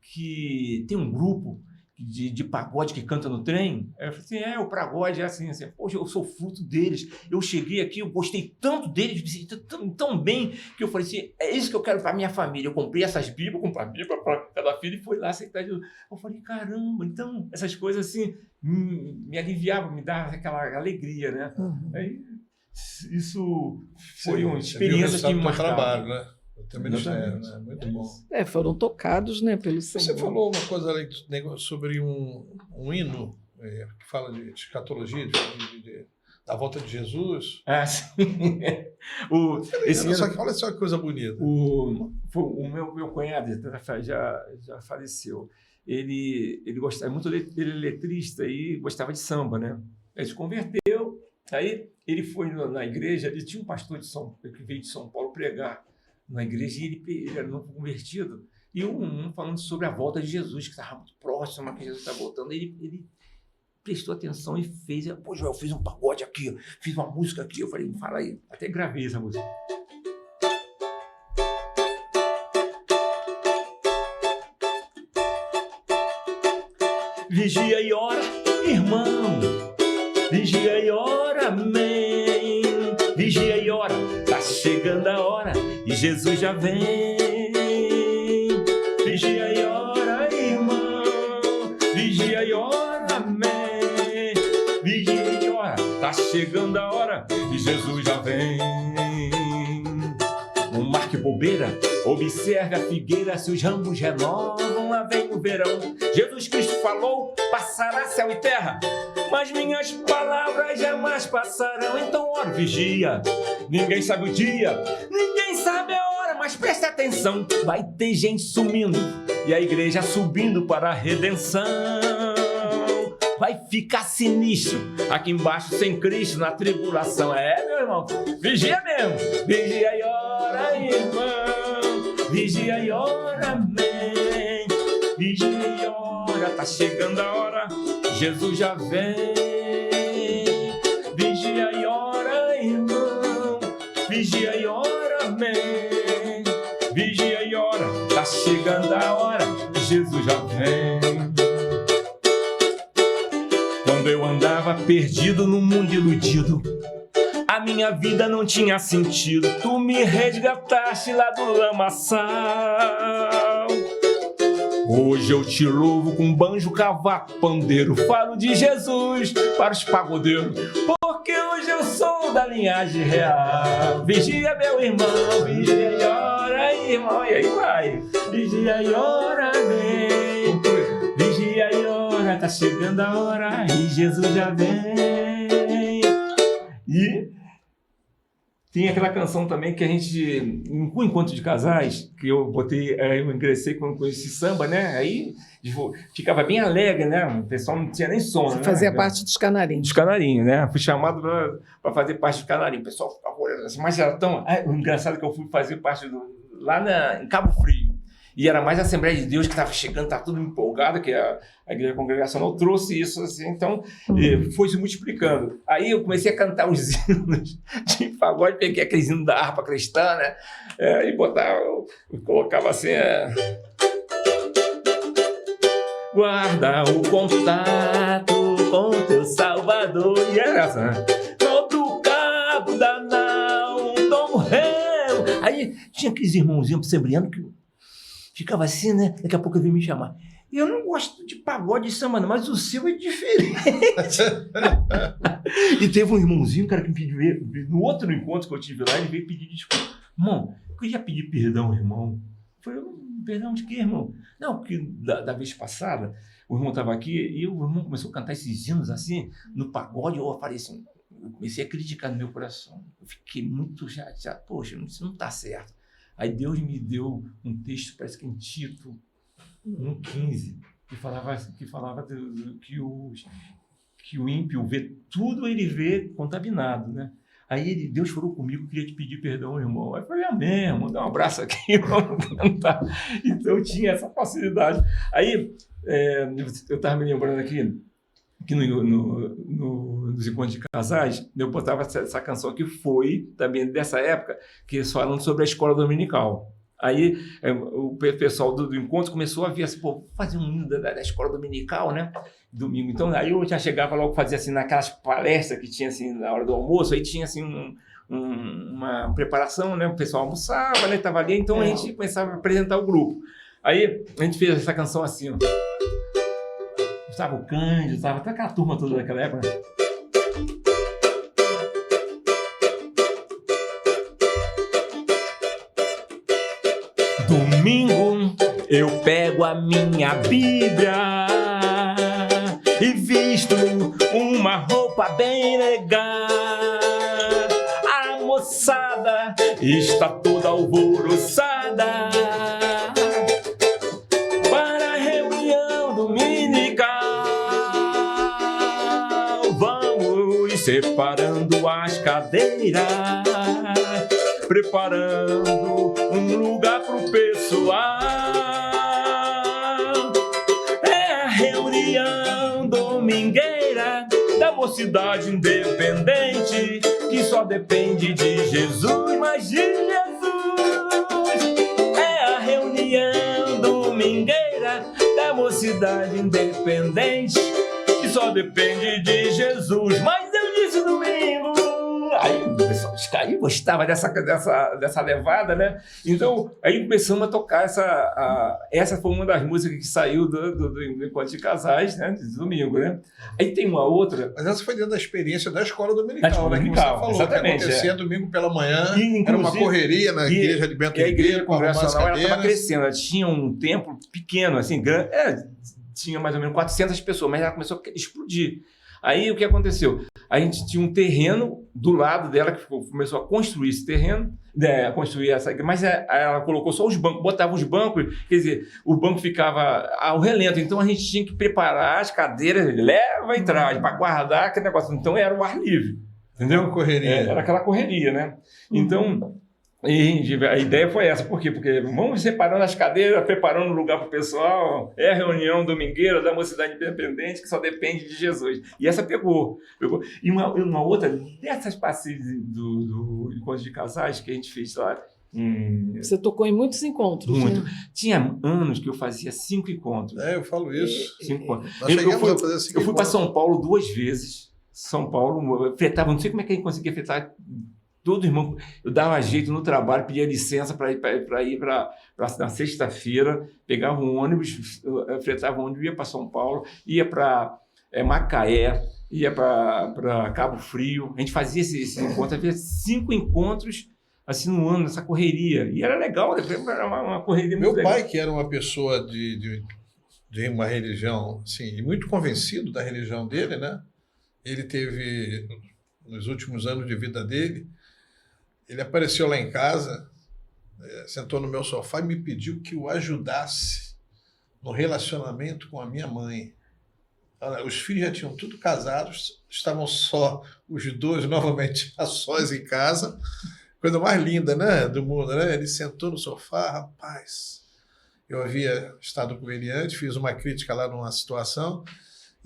que tem um grupo de pagode que canta no trem? Aí eu falei assim, o pagode é assim, poxa, eu sou fruto deles. Eu cheguei aqui, eu gostei tanto deles, me senti tão bem, que eu falei assim, é isso que eu quero para minha família. Eu comprei essas Bíblias, comprei a Bíblia para cada filho e foi lá aceitar de novo. Eu falei, caramba, então essas coisas assim me aliviavam, me davam aquela alegria, né? Aí isso foi uma experiência que me marcava. Trabalho, né? O ministério, né? Muito bom. Foram tocados, né, pelo Senhor. Você falou uma coisa ali sobre um hino que fala de escatologia, da volta de Jesus. Ah, sim. Olha só que coisa bonita. O meu cunhado já faleceu. Ele gostava muito, ele é letrista e gostava de samba, né? Ele se converteu, aí ele foi na igreja, ele tinha um pastor que veio de São Paulo pregar na igreja, e ele era novo convertido. E um falando sobre a volta de Jesus, que estava muito próximo, que Jesus está voltando. Ele prestou atenção e fez. Pô, Joel, eu fiz um pagode aqui, fiz uma música aqui. Eu falei, fala aí. Até gravei essa música. Vigia e ora, irmão. Vigia e ora, amém. Vigia e ora, tá chegando a hora e Jesus já vem. Vigia e ora, irmão. Vigia e ora, amém. Vigia e ora, tá chegando a hora e Jesus já vem. Um mar que bobeira, observe a figueira, se os ramos renovam, lá vem o verão. Jesus Cristo falou, passará céu e terra, mas minhas palavras jamais passarão. Então, ora, vigia, ninguém sabe o dia, ninguém sabe a hora, mas preste atenção, vai ter gente sumindo e a igreja subindo para a redenção. Vai ficar sinistro aqui embaixo sem Cristo na tribulação. É, meu irmão, vigia mesmo. Vigia e ora, irmão. Vigia e ora, amém. Vigia e ora, tá chegando a hora, Jesus já vem. Vigia e ora, irmão. Vigia e ora, amém. Vigia e ora, tá chegando a hora, Jesus já vem. Quando eu andava perdido no mundo iludido, a minha vida não tinha sentido. Tu me resgataste lá do lamaçal. Hoje eu te louvo com banjo, cavaco, pandeiro. Falo de Jesus para os pagodeiros, porque hoje eu sou da linhagem real. Vigia, meu irmão, vigia e ora, irmão. E aí vai. Vigia e ora, vem. Vigia e ora, tá chegando a hora e Jesus já vem. E tem aquela canção também que a gente, no encontro de casais, que eu botei, eu ingressei com esse samba, né? Aí ficava bem alegre, né? O pessoal não tinha nem som. Você né? fazia parte dos canarinhos. Dos canarinhos, né? Fui chamado para fazer parte dos canarinhos. O pessoal ficava olhando assim, mas era tão. O engraçado é que eu fui fazer parte lá em Cabo Frio. E era mais a Assembleia de Deus que estava chegando, estava tudo empolgado, que a igreja congregacional trouxe isso, assim, então foi se multiplicando. Aí eu comecei a cantar os hinos de pagode, peguei aqueles hinos da harpa cristã, né? E botava, eu colocava assim, guarda o contato com teu Salvador. E era assim, né? Todo cabo da nau, tô morrendo. Aí tinha aqueles irmãozinhos sembriando que ficava assim, né? Daqui a pouco ele veio me chamar. Eu não gosto de pagode e samba, não, mas o seu é diferente. E teve um irmãozinho, cara, que me pediu, no outro encontro que eu tive lá, ele veio pedir desculpa. Irmão, eu queria pedir perdão, irmão. Eu falei, perdão de quê, irmão? Não, porque da vez passada, o irmão estava aqui e o irmão começou a cantar esses hinos assim, no pagode, eu falei assim, eu comecei a criticar no meu coração. Eu fiquei muito chateado. Poxa, isso não está certo. Aí Deus me deu um texto, parece que em Tito 1,15, que falava que o ímpio vê tudo, ele vê contaminado, né? Aí Deus falou comigo, queria te pedir perdão, irmão. Aí eu falei, amém, irmão, dá um abraço aqui, vamos cantar. Então eu tinha essa facilidade. Aí eu estava me lembrando aqui, que nos encontros de casais, eu botava essa canção que foi também dessa época, que eles falando sobre a escola dominical. Aí o pessoal do encontro começou a ver assim, pô, fazer um hino da escola dominical, né? Domingo. Então aí eu já chegava logo, fazia assim, naquelas palestras que tinha assim na hora do almoço, aí tinha assim uma preparação, né? O pessoal almoçava, né? Tava ali, então a gente começava a apresentar o grupo. Aí a gente fez essa canção assim, ó. Estava o Cândido, estava até aquela turma toda daquela época. Domingo eu pego a minha Bíblia e visto uma roupa bem legal. A moçada está toda alvoroçada para a reunião dominical. Vamos separando as cadeiras, preparando um lugar pro pessoal. da mocidade independente, que só depende de Jesus, mas de Jesus. É a reunião domingueira da mocidade independente, que só depende de Jesus, mas eu disse domingo. Aí o pessoal caiu, gostava dessa levada, né? Então, aí começamos a tocar essa foi uma das músicas que saiu do Encontro de Casais, né? De domingo, né? Aí tem uma outra... Mas essa foi dentro da experiência da escola dominical, escola né? Que você dominical, falou, exatamente, que acontecia domingo pela manhã, E, era uma correria na igreja de Bento E a igreja Ribeiro, para arrumar as congregacional, ela estava cadeiras. crescendo, ela tinha um templo pequeno, assim, grande, tinha mais ou menos 400 pessoas, mas ela começou a explodir. Aí o que aconteceu? A gente tinha um terreno do lado dela, que começou a construir esse terreno, construir essa igreja, mas ela colocou só os bancos, botava os bancos, quer dizer, o banco ficava ao relento, então a gente tinha que preparar as cadeiras, leva e traz, para guardar aquele negócio. Então era o ar livre, entendeu? Uma correria. Era aquela correria, né? Então... E a ideia foi essa, por quê? Porque vamos separando as cadeiras, preparando o lugar para o pessoal, é a reunião domingueira da mocidade independente que só depende de Jesus. E essa pegou. E uma outra dessas passeios do Encontro de Casais que a gente fez lá. Você tocou em muitos encontros. Muito. Né? Tinha anos que eu fazia 5 encontros. Eu falo isso. 5 encontros. Nós chegamos a fazer 5 Eu fui para São Paulo 2 vezes. São Paulo, eu fretava, não sei como é que a gente conseguia fretar. Todo irmão, eu dava jeito no trabalho, pedia licença para ir na sexta-feira, pegava um ônibus, fretava um ônibus, ia para São Paulo, ia para Macaé, ia para Cabo Frio. A gente fazia esse encontro, havia 5 encontros assim no ano, nessa correria. E era legal, era uma correria muito legal. Meu pai, que era uma pessoa de uma religião, assim, muito convencido da religião dele, né? Ele teve, nos últimos anos de vida dele, ele apareceu lá em casa, sentou no meu sofá e me pediu que o ajudasse no relacionamento com a minha mãe. Os filhos já tinham tudo casados, estavam só os dois novamente a sós em casa. Coisa mais linda, né, do mundo, né? Ele sentou no sofá, rapaz. Eu havia estado com ele antes, fiz uma crítica lá numa situação,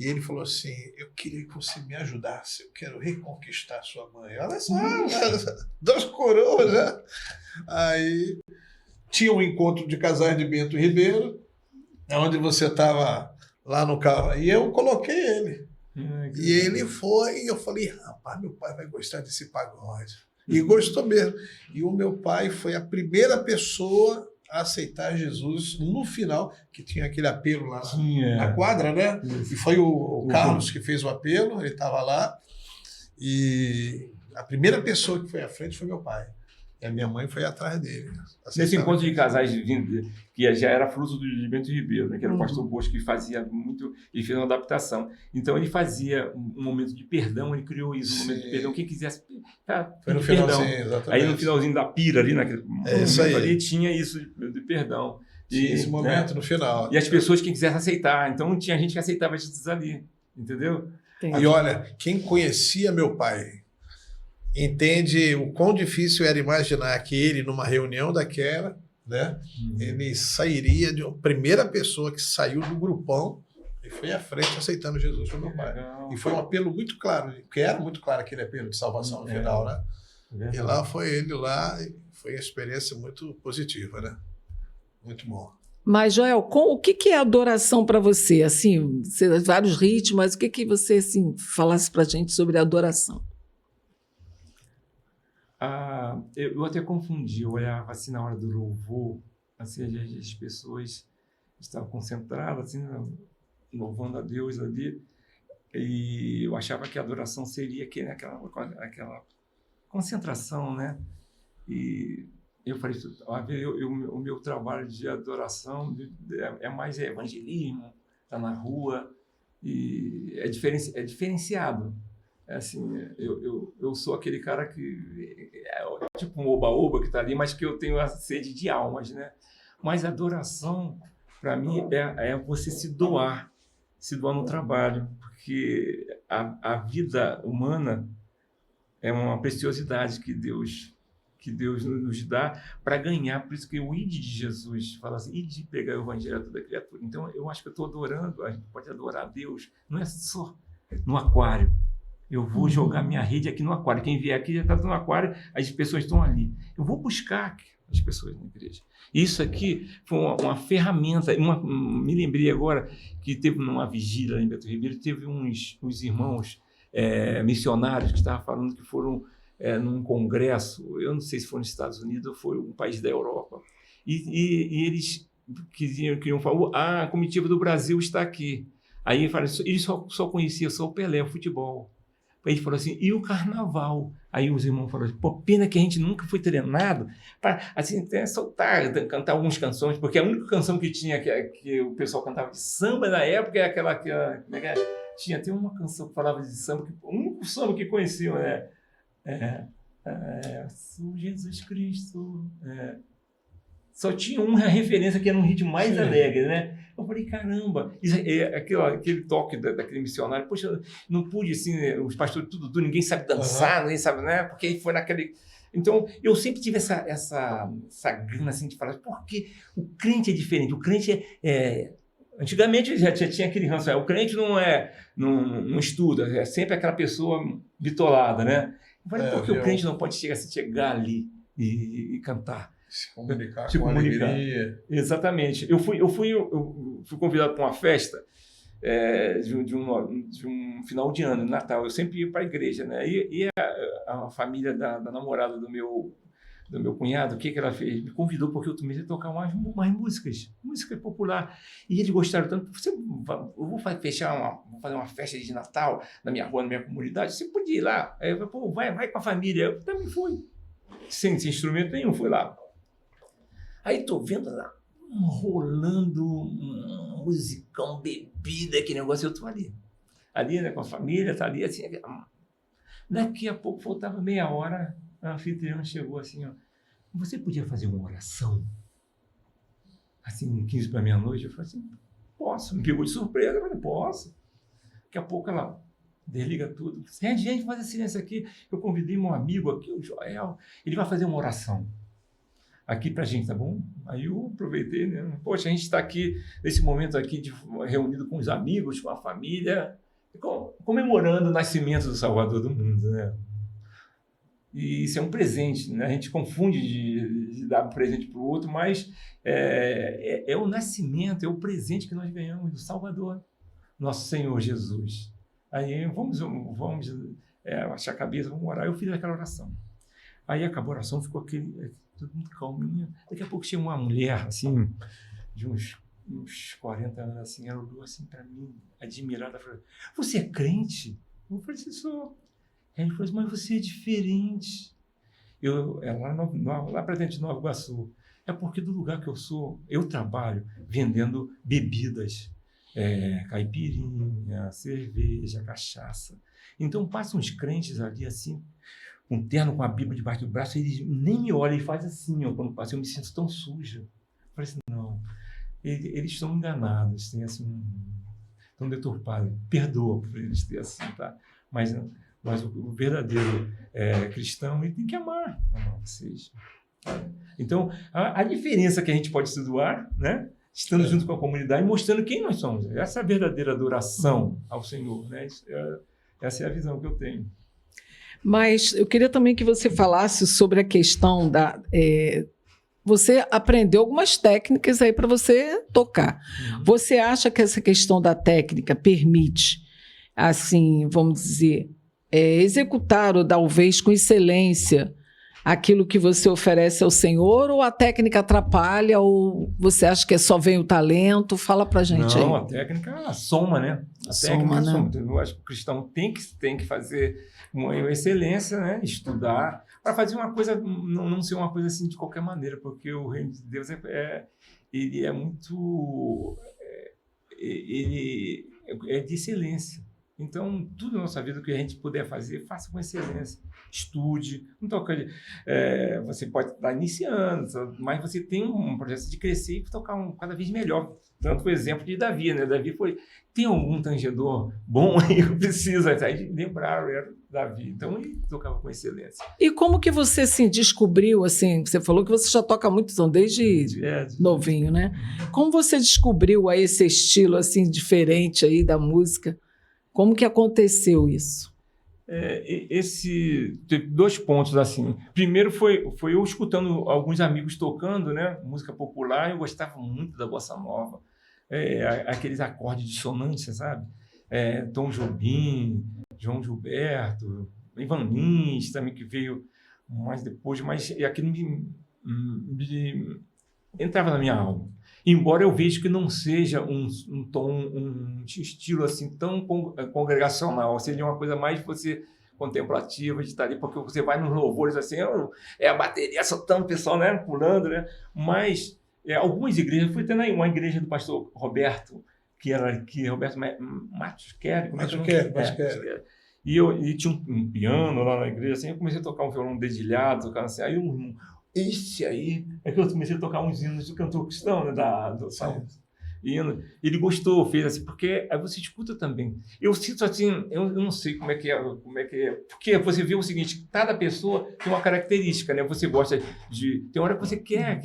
e ele falou assim, eu queria que você me ajudasse, eu quero reconquistar sua mãe. Olha só, 2 coroas, né? Aí tinha um encontro de casais de Bento Ribeiro, onde você estava lá no carro, e eu coloquei ele. E ele foi, e eu falei, rapaz, meu pai vai gostar desse pagode. E gostou mesmo. E o meu pai foi a primeira pessoa a aceitar Jesus no final, que tinha aquele apelo lá na quadra, né? E foi o Carlos que fez o apelo, ele estava lá, e a primeira pessoa que foi à frente foi meu pai. E a minha mãe foi atrás dele. Nesse encontro de casais que já era fruto de Bento Ribeiro, né? Que era o pastor Bosco, que fazia muito, ele fez uma adaptação. Então ele fazia um momento de perdão, ele criou isso, um momento de perdão, quem quisesse foi no finalzinho, exatamente. Aí no finalzinho da pira ali, naquele isso aí. Ali tinha isso de perdão. Tinha esse momento, né? No final. E as pessoas que quisessem aceitar. Então tinha gente que aceitava Jesus ali, entendeu? E olha, quem conhecia meu pai entende o quão difícil era imaginar que ele, numa reunião daquela, né, ele sairia de uma primeira pessoa que saiu do grupão e foi à frente aceitando Jesus como meu pai. E foi um apelo muito claro, porque era muito claro aquele apelo de salvação no final, né? E lá foi ele lá, e foi uma experiência muito positiva, né? Muito bom. Mas, Joel, o que é adoração para você? Assim, vários ritmos, mas o que você assim, falasse para a gente sobre a adoração? Eu até confundi, eu olhava assim na hora do louvor, assim, as pessoas estavam concentradas, assim, louvando a Deus ali, e eu achava que a adoração seria aquela concentração, né? E eu falei, o meu trabalho de adoração é mais evangelismo, tá na rua, e é diferenciado. Assim, eu sou aquele cara que é tipo um oba-oba que está ali, mas que eu tenho a sede de almas, né? Mas a adoração, para mim, é você se doar no trabalho, porque a vida humana é uma preciosidade que Deus nos dá para ganhar. Por isso que o ide de Jesus fala assim, ide pregar o evangelho a toda criatura. Então, eu acho que eu estou adorando, a gente pode adorar a Deus, não é só no aquário. Eu vou jogar minha rede aqui no aquário. Quem vier aqui já está no aquário, as pessoas estão ali. Eu vou buscar as pessoas na igreja. Isso aqui foi uma ferramenta. Me lembrei agora que teve numa vigília em Beto Ribeiro, teve uns irmãos missionários que estavam falando que foram num congresso, eu não sei se foi nos Estados Unidos ou foi um país da Europa, e eles queriam falar, a comitiva do Brasil está aqui. Aí eles só conheciam só o Pelé, o futebol. Aí ele falou assim, e o carnaval? Aí os irmãos falaram assim, pô, pena que a gente nunca foi treinado para assim, soltar, cantar algumas canções, porque a única canção que tinha, que o pessoal cantava de samba na época, é aquela que tinha até uma canção que falava de samba, o único samba que conheciam, sou Jesus Cristo. Só tinha uma referência que era um ritmo mais alegre, né? Eu falei, caramba, aquele toque daquele missionário, poxa, não pude, assim, os pastores tudo, ninguém sabe dançar, ninguém sabe, né? Porque foi naquele... Então, eu sempre tive essa gana, assim, de falar, porque o crente é diferente, o crente antigamente já tinha aquele ranço, o crente não estuda, é sempre aquela pessoa bitolada, né? Eu falei, por que o crente não pode chegar ali e cantar? Se comunicar com alegria. Exatamente. Eu fui convidado para uma festa de um final de ano, de Natal. Eu sempre ia para a igreja, né? E a família da namorada do meu cunhado, o que ela fez? Me convidou porque eu comecei a tocar mais música popular. E eles gostaram tanto. Eu vou fazer uma festa de Natal na minha rua, na minha comunidade. Você podia ir lá? Aí eu falei, pô, vai com a família. Eu também fui. Sem instrumento nenhum, fui lá. Aí tô vendo lá, rolando um musicão, bebida, aquele negócio, eu tô ali. Ali, né, com a família, tá ali, assim. Daqui a pouco, faltava meia hora, a anfitriã chegou assim, ó. Você podia fazer uma oração? Assim, 15 para meia-noite, eu falei assim, posso. Me pegou de surpresa, eu falei, posso. Daqui a pouco ela desliga tudo. Gente, faz silêncio aqui. Eu convidei meu amigo aqui, o Joel, ele vai fazer uma oração aqui pra gente, tá bom? Aí eu aproveitei, né? Poxa, a gente está aqui, nesse momento aqui, reunido com os amigos, com a família, comemorando o nascimento do Salvador do mundo, né? E isso é um presente, né? A gente confunde de dar um presente para o outro, mas é o nascimento, é o presente que nós ganhamos do Salvador, nosso Senhor Jesus. Aí vamos achar a cabeça, vamos orar. Eu fiz aquela oração. Aí acabou a oração, ficou tudo muito calminho. Daqui a pouco tinha uma mulher, assim, de uns 40 anos, assim, ela olhou assim para mim, admirada, falou, você é crente? Eu falei assim, sou. Aí ele falou assim, mas você é diferente. Lá para dentro de Nova Iguaçu, é porque do lugar que eu sou, eu trabalho vendendo bebidas, caipirinha, cerveja, cachaça. Então passam uns crentes ali, assim, um terno com a Bíblia debaixo do braço, eles nem me olham, ele faz assim, ó, quando passa, eu me sinto tão suja. Eu falei assim, não, eles estão enganados, têm assim, estão deturpados, perdoa por eles terem assim, tá? Mas o verdadeiro cristão, ele tem que amar vocês. Então, a diferença que a gente pode se doar, né? Estando junto com a comunidade, mostrando quem nós somos. Essa é a verdadeira adoração ao Senhor, né? Essa é a visão que eu tenho. Mas eu queria também que você falasse sobre a questão da... você aprendeu algumas técnicas aí para você tocar. Uhum. Você acha que essa questão da técnica permite, assim, vamos dizer, executar ou talvez com excelência aquilo que você oferece ao Senhor, ou a técnica atrapalha, ou você acha que só vem o talento? Fala pra gente aí. Não, a técnica soma, né? Técnica soma. Eu acho que o cristão tem que fazer uma excelência, né? Estudar, para fazer uma coisa, não ser uma coisa assim de qualquer maneira, porque o reino de Deus ele é muito... ele é de excelência. Então, tudo na nossa vida que a gente puder fazer, faça com excelência. Estude. Não toca, você pode estar iniciando, mas você tem um projeto de crescer e tocar cada vez melhor. Tanto o exemplo de Davi, né? Davi tem algum tangedor bom aí que precisa. Aí lembraram, era Davi. Então, ele tocava com excelência. E como que você assim, descobriu, assim, você falou que você já toca há muitos anos, desde novinho, né? Como você descobriu aí esse estilo assim, diferente aí da música? Como que aconteceu isso? Teve 2 pontos assim. Primeiro foi eu escutando alguns amigos tocando, né, música popular. Eu gostava muito da bossa nova, aqueles acordes dissonantes, sabe? Tom Jobim, João Gilberto, Ivan Lins também, que veio mais depois, mas aquilo me entrava na minha alma. Embora eu veja que não seja um tom, um estilo assim tão congregacional, seja uma coisa mais você contemplativa, de estar ali, porque você vai nos louvores assim, a bateria soltando, o pessoal, né, pulando, né? Mas algumas igrejas, fui até uma igreja do pastor Roberto, Roberto Matos Quer, e tinha um piano lá na igreja, assim, eu comecei a tocar um violão dedilhado, tocando assim, aí esse aí, é que eu comecei a tocar uns hinos do cantor cristão, né, do salmo. Ele gostou, fez assim, porque aí você escuta também. Eu sinto assim, eu não sei como é que é, porque você vê o seguinte, cada pessoa tem uma característica, né? Você gosta tem hora que você quer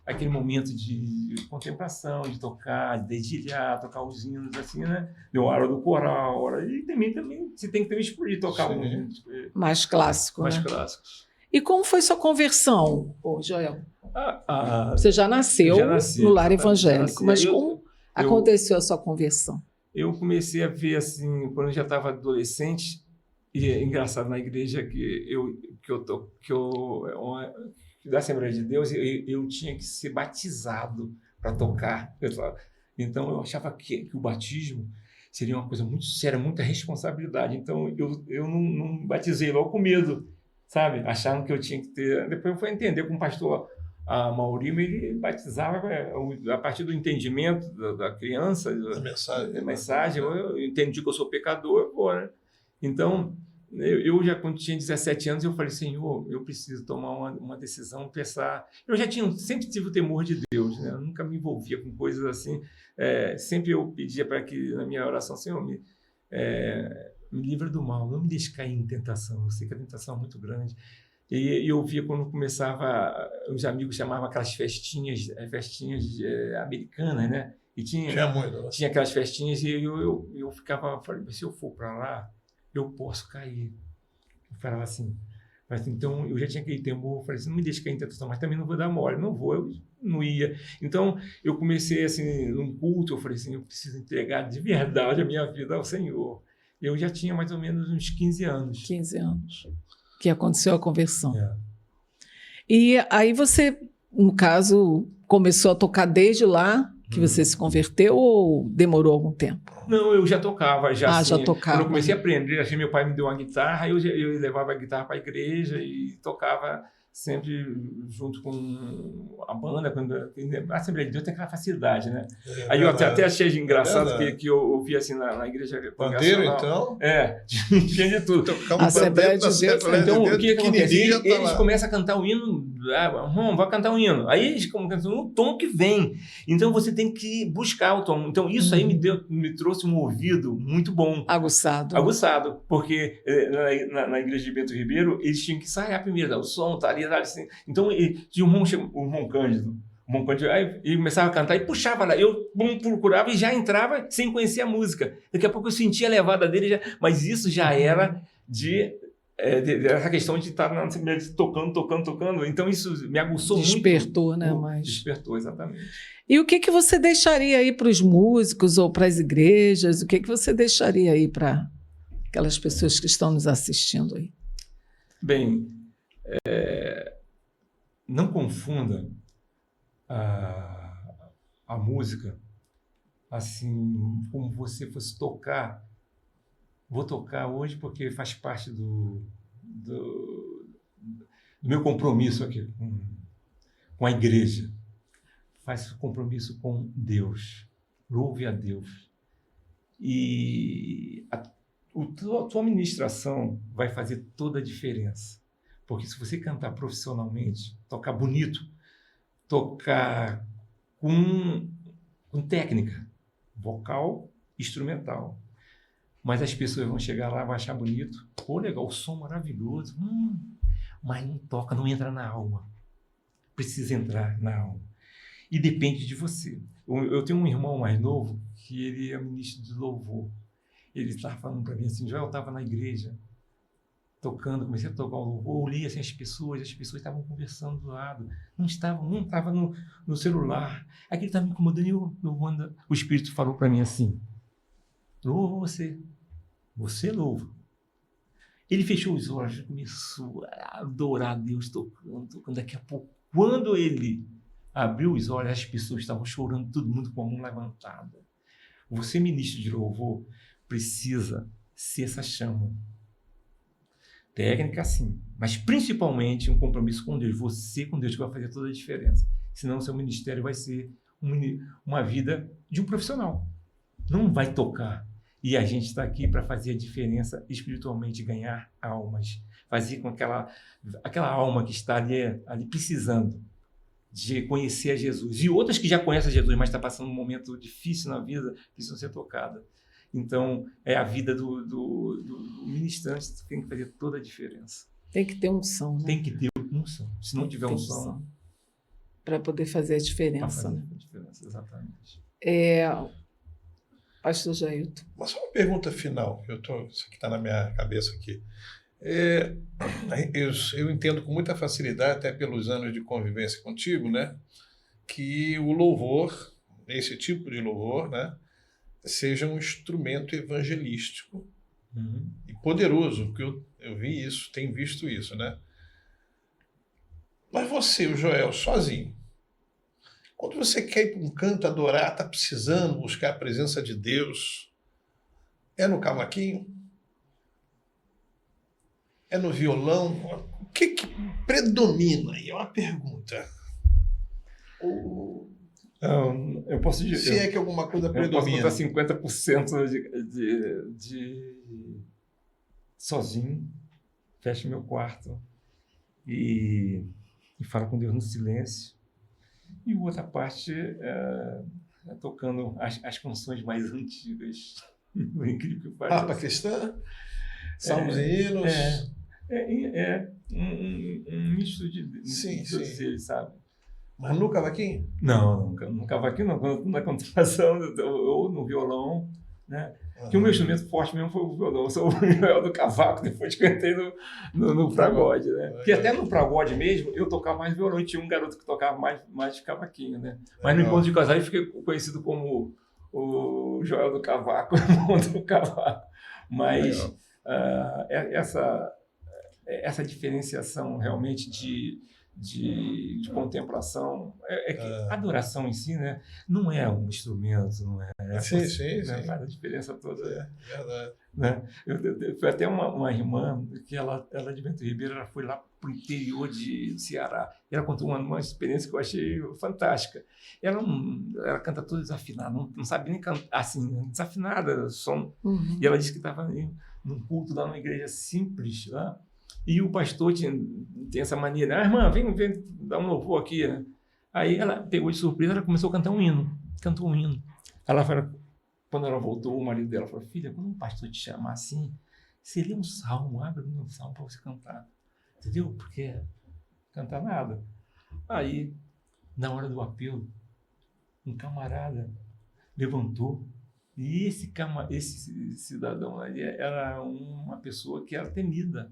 aquele momento de contemplação, de tocar, de dedilhar, tocar os hinos assim, né? Deu a hora do coral, e também você tem que também explodir, tocar mais clássico, mais né? clássicos. E como foi sua conversão, Joel? Você já nasceu no lar evangélico, mas como aconteceu a sua conversão? Eu comecei a ver assim, quando eu já estava adolescente, e é engraçado, na igreja da Assembleia de Deus, eu tinha que ser batizado para tocar. Então eu achava que o batismo seria uma coisa muito séria, muita responsabilidade. Então eu não batizei logo com medo, sabe? Acharam que eu tinha que ter... Depois eu fui entender com o pastor Maurício, ele batizava a partir do entendimento da criança, a mensagem. Eu entendi que eu sou pecador, eu vou, né? Então, eu já quando tinha 17 anos, eu falei, Senhor, eu preciso tomar uma decisão, pensar... Eu sempre tive o temor de Deus, né? Eu nunca me envolvia com coisas assim. Sempre eu pedia para que, na minha oração, Senhor, me livra do mal, não me deixe cair em tentação. Eu sei que a tentação é muito grande. E eu via quando começava, os amigos chamavam aquelas festinhas americanas, né? E tinha aquelas festinhas e eu falei, se eu for para lá, eu posso cair. Eu falava assim, então eu já tinha aquele temor, eu falei assim, não me deixe cair em tentação, mas também não vou dar mole, eu não ia. Então eu comecei assim, num culto, eu falei assim, eu preciso entregar de verdade a minha vida ao Senhor. Eu já tinha mais ou menos uns 15 anos. 15 anos. Que aconteceu a conversão. E aí você, no caso, começou a tocar desde lá que você se converteu ou demorou algum tempo? Não, eu já tocava. Já tocava. Quando eu comecei a aprender, assim, meu pai me deu uma guitarra, eu levava a guitarra para a igreja e tocava sempre junto com a banda. Quando a Assembleia de Deus tem aquela facilidade, né? Aí eu até achei engraçado que eu ouvi assim na igreja. Bandeira, então? Tinha de tudo. A Assembleia de Deus. Então, o que acontece? Eles começam a cantar o hino, vai cantar um hino. Aí eles começam no tom que vem. Então, você tem que buscar o tom. Então, isso aí me trouxe um ouvido muito bom. Aguçado. Porque na igreja de Bento Ribeiro, eles tinham que ensaiar primeiro, o som, tá ali, assim. Então, tinha o irmão Cândido. Aí ele começava a cantar e puxava lá. Eu procurava e já entrava sem conhecer a música. Daqui a pouco eu sentia a levada dele, mas isso já era essa questão de estar tocando. Então isso me aguçou muito. Despertou, né? Despertou, exatamente. E o que você deixaria aí para os músicos ou para as igrejas? O que você deixaria aí para aquelas pessoas que estão nos assistindo aí? Bem, não confunda a música assim como você fosse tocar. Vou tocar hoje porque faz parte do meu compromisso aqui com a igreja. Faz compromisso com Deus. Louve a Deus. E a tua ministração vai fazer toda a diferença. Porque se você cantar profissionalmente, tocar bonito, tocar com técnica, vocal, instrumental, mas as pessoas vão chegar lá, vão achar bonito, legal, o som maravilhoso, mas não toca, não entra na alma. Precisa entrar na alma. E depende de você. Eu tenho um irmão mais novo que ele é ministro de louvor. Ele estava falando para mim assim, Joel, eu estava na igreja tocando, comecei a tocar o louvor, olhei assim, as pessoas estavam conversando do lado, não estava no celular. Aquilo estava me incomodando e eu, louvando, o Espírito falou para mim assim, louva você louva. Ele fechou os olhos, começou a adorar a Deus, tocando. Daqui a pouco, quando ele abriu os olhos, as pessoas estavam chorando, todo mundo com a mão levantada. Você, ministro de louvor, precisa ser essa chama. Técnica, sim, mas principalmente um compromisso com Deus. Você com Deus que vai fazer toda a diferença. Senão o seu ministério vai ser uma vida de um profissional. Não vai tocar. E a gente está aqui para fazer a diferença espiritualmente, ganhar almas. Fazer com aquela alma que está ali precisando de conhecer a Jesus. E outras que já conhecem a Jesus, mas está passando um momento difícil na vida, precisam ser tocadas. Então, é a vida do ministrante que tem que fazer toda a diferença. Tem que ter unção, né? Tem que ter unção. Se não tiver unção... Para poder fazer a diferença. Para fazer a diferença, exatamente. Pastor Jailton. Mas só uma pergunta final, isso aqui está na minha cabeça aqui. Eu entendo com muita facilidade, até pelos anos de convivência contigo, né, que o louvor, esse tipo de louvor, né, seja um instrumento evangelístico e poderoso, porque eu vi isso, tenho visto isso, né? Mas você, o Joel, sozinho, quando você quer ir para um canto adorar, está precisando buscar a presença de Deus, é no cavaquinho? É no violão? O que predomina? E é uma pergunta. Eu posso dizer... Se é que alguma coisa predomina. Eu posso botar 50% de sozinho, fecho meu quarto e falo com Deus no silêncio. E outra parte é tocando as canções mais antigas. O incrível que faz. Harpa cristã? Salmos e hinos? Um misto de todos eles, sabe? Mas no cavaquinho? Não, no cavaquinho não. Na contração ou no violão, né? Que o meu instrumento forte mesmo foi o violão. Eu sou o Joel do cavaco, depois que eu entrei no pagode, né? Porque até no pagode mesmo, eu tocava mais violão e tinha um garoto que tocava mais cavaquinho, né? Mas no encontro de casais eu fiquei conhecido como o Joel do cavaco, irmão do cavaco. Mas essa diferenciação realmente de contemplação, que a adoração em si, né, não é um instrumento, não é. Sim. Faz a diferença toda. Verdade. Né? Foi até uma irmã que ela de Bento Ribeiro, ela foi lá para o interior do Ceará. Ela contou uma experiência que eu achei fantástica. Ela canta toda desafinada, não sabe nem cantar, assim, desafinada, som. E ela disse que estava num culto lá numa igreja simples lá. E o pastor tem essa maneira, irmã, vem dar um louvor aqui. Né? Aí ela pegou de surpresa, ela começou a cantar um hino. Cantou um hino. Quando ela voltou, o marido dela falou, filha, quando um pastor te chamar assim, você lê um salmo, abre um salmo para você cantar. Entendeu? Porque cantar nada. Aí, na hora do apelo, um camarada levantou, e esse cidadão ali era uma pessoa que era temida.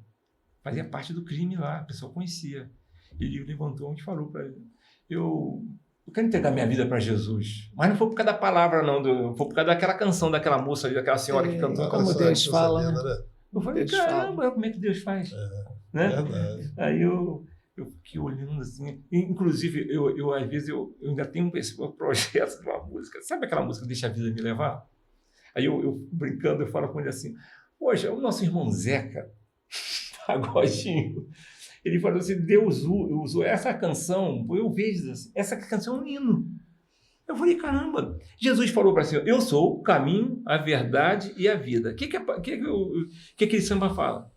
Fazia parte do crime lá, a pessoa conhecia. Ele levantou e falou para ele, eu quero entregar minha vida para Jesus. Mas não foi por causa da palavra, não. Foi por causa daquela canção, daquela moça ali, daquela senhora que cantou. Como Deus fala, né? Eu falei, caramba, como é que Deus faz? Né? Verdade. Aí eu fiquei olhando assim. Inclusive, eu às vezes, eu ainda tenho esse projeto de uma música. Sabe aquela música Deixa a Vida Me Levar? Aí eu brincando, eu falo com ele assim, poxa, o nosso irmão Zeca, pagodinho, ele falou assim, Deus usou essa canção, eu vejo assim, essa canção é um hino. Eu falei, caramba, Jesus falou para si, eu sou o caminho, a verdade e a vida. O que aquele samba fala?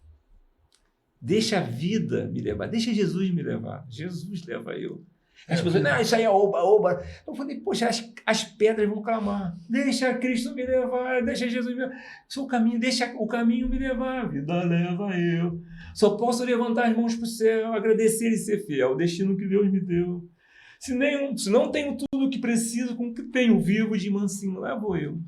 Deixa a vida me levar, deixa Jesus me levar, Jesus leva eu. As pessoas, não, isso aí é oba. Eu falei, poxa, as pedras vão clamar. Deixa Cristo me levar, deixa Jesus me levar. Sou o caminho, deixa o caminho me levar. A vida leva eu. Só posso levantar as mãos para o céu, agradecer e ser fiel ao destino que Deus me deu. Se não tenho tudo o que preciso, com o que tenho vivo de mansinho, lá vou eu.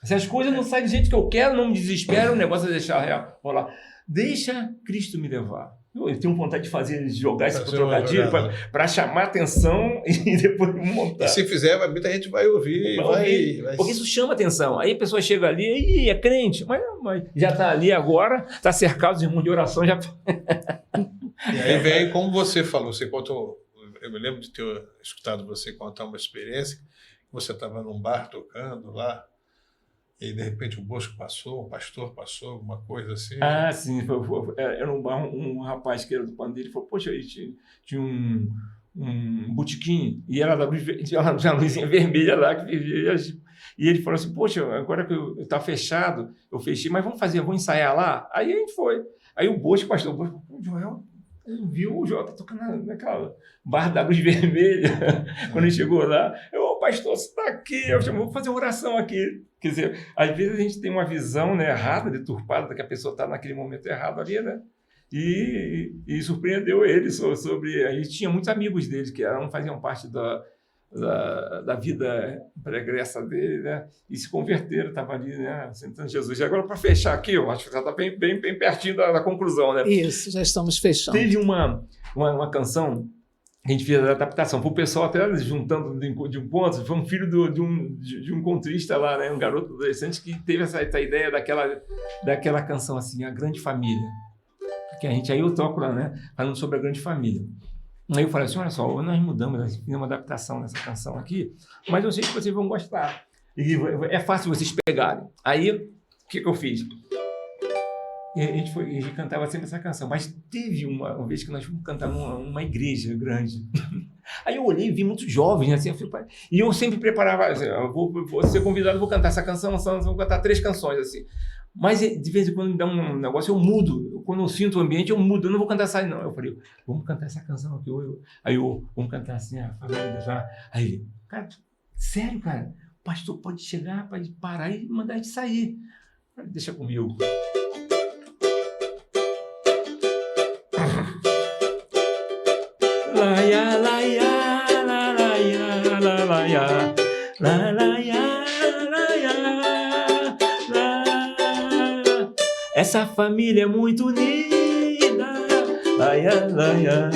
Se as coisas não saem do jeito que eu quero, não me desespero, o negócio é deixar rolar. Deixa Cristo me levar. Eu tenho vontade de jogar esse trocadilho para chamar atenção e depois montar. E se fizer, muita gente vai ouvir. Vai... Porque isso chama atenção. Aí a pessoa chega ali e é crente, mas já está ali agora, está cercado de irmãos de oração. Já... E aí vem, como você falou, você contou, eu me lembro de ter escutado você contar uma experiência, você estava num bar tocando lá, e de repente o Bosco passou, o pastor passou, alguma coisa assim. Ah, sim. Era um bar, um rapaz que era do pandeiro, ele falou, poxa, tinha um botequim, e era da tinha uma luzinha vermelha lá, que vivia, e ele falou assim, poxa, agora que está fechado, eu fechei, mas vamos ensaiar lá? Aí a gente foi. Aí o Bosco, pastor, o Joel, viu o Joel tá tocando naquela bar da luz vermelha, quando ele chegou lá, pastor, você está aqui, eu vou fazer uma oração aqui. Quer dizer, às vezes a gente tem uma visão, né, errada, deturpada, que a pessoa está naquele momento errado ali, né? E surpreendeu ele sobre... A gente tinha muitos amigos dele que faziam parte da vida pregressa dele, né? E se converteram, estavam ali, né, sentando Jesus. E agora, para fechar aqui, eu acho que já está bem pertinho da conclusão, né? Isso, já estamos fechando. Teve uma canção a gente fez a adaptação. Foi o pessoal até juntando de um ponto, foi um filho de um contrista lá, né? Um garoto adolescente que teve essa ideia daquela canção assim, A Grande Família. Que aí eu toco lá, né? Falando sobre a grande família. Aí eu falei assim, olha só, nós mudamos, nós fizemos uma adaptação nessa canção aqui, mas eu sei que vocês vão gostar. E é fácil vocês pegarem. Aí, o que eu fiz? E a gente cantava sempre essa canção, mas teve uma vez que nós fomos cantar numa igreja grande. Aí eu olhei e vi muitos jovens, assim, e eu sempre preparava, assim, eu vou ser convidado, vou cantar essa canção, vou cantar 3 canções, assim. Mas de vez em quando me dá um negócio, eu mudo. Quando eu sinto o ambiente, eu mudo. Eu não vou cantar essa aí, não. Eu falei, vamos cantar essa canção aqui. Vamos cantar assim, a família já. Aí ele, cara, sério, cara? O pastor pode chegar, pode parar e mandar a gente sair. Falei, deixa comigo. Laia, laia, la, laia, la, laia, la, laia, laia, la. Essa família é muito unida, laia, laia,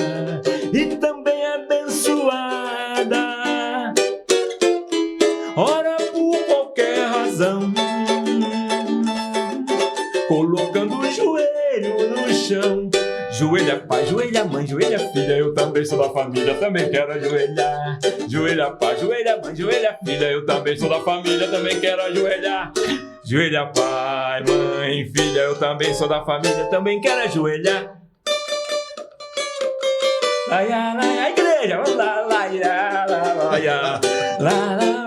e também abençoada. Ora por qualquer razão, colocando o joelho no chão. Joelha pai, joelha mãe, joelha filha, eu também sou da família, também quero ajoelhar. Joelha pai, joelha mãe, joelha filha, eu também sou da família, também quero ajoelhar. Joelha pai, mãe, filha, eu também sou da família, também quero ajoelhar. Laia, laia, a igreja, lá, laia, laia, lá, laia.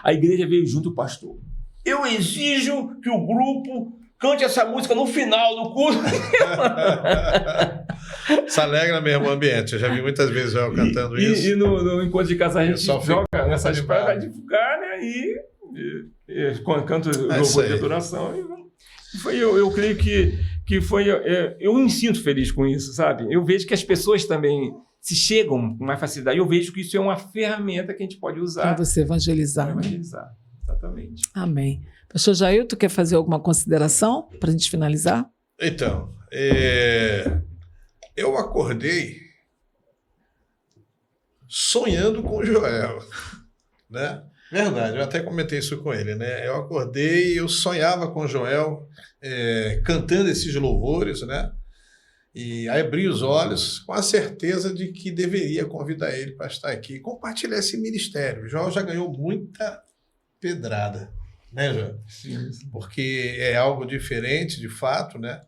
A igreja veio junto o pastor. Eu exijo que o grupo cante essa música no final do culto. Se alegra mesmo o ambiente. Eu já vi muitas vezes eu cantando isso. E no encontro de casa a gente joga nessas praias, vai divulgar, né? E canto louvor de adoração. Eu creio que foi... Eu me sinto feliz com isso, sabe? Eu vejo que as pessoas também se chegam com mais facilidade. Eu vejo que isso é uma ferramenta que a gente pode usar. Para você evangelizar. Para evangelizar, exatamente. Amém. Pastor Jair, tu quer fazer alguma consideração para a gente finalizar? Então, eu acordei sonhando com o Joel, né? Verdade, eu até comentei isso com ele, né? Eu acordei, eu sonhava com o Joel cantando esses louvores, né? E aí abri os olhos com a certeza de que deveria convidar ele para estar aqui e compartilhar esse ministério. O Joel já ganhou muita pedrada, né, Joel? Sim. Porque é algo diferente, de fato, né?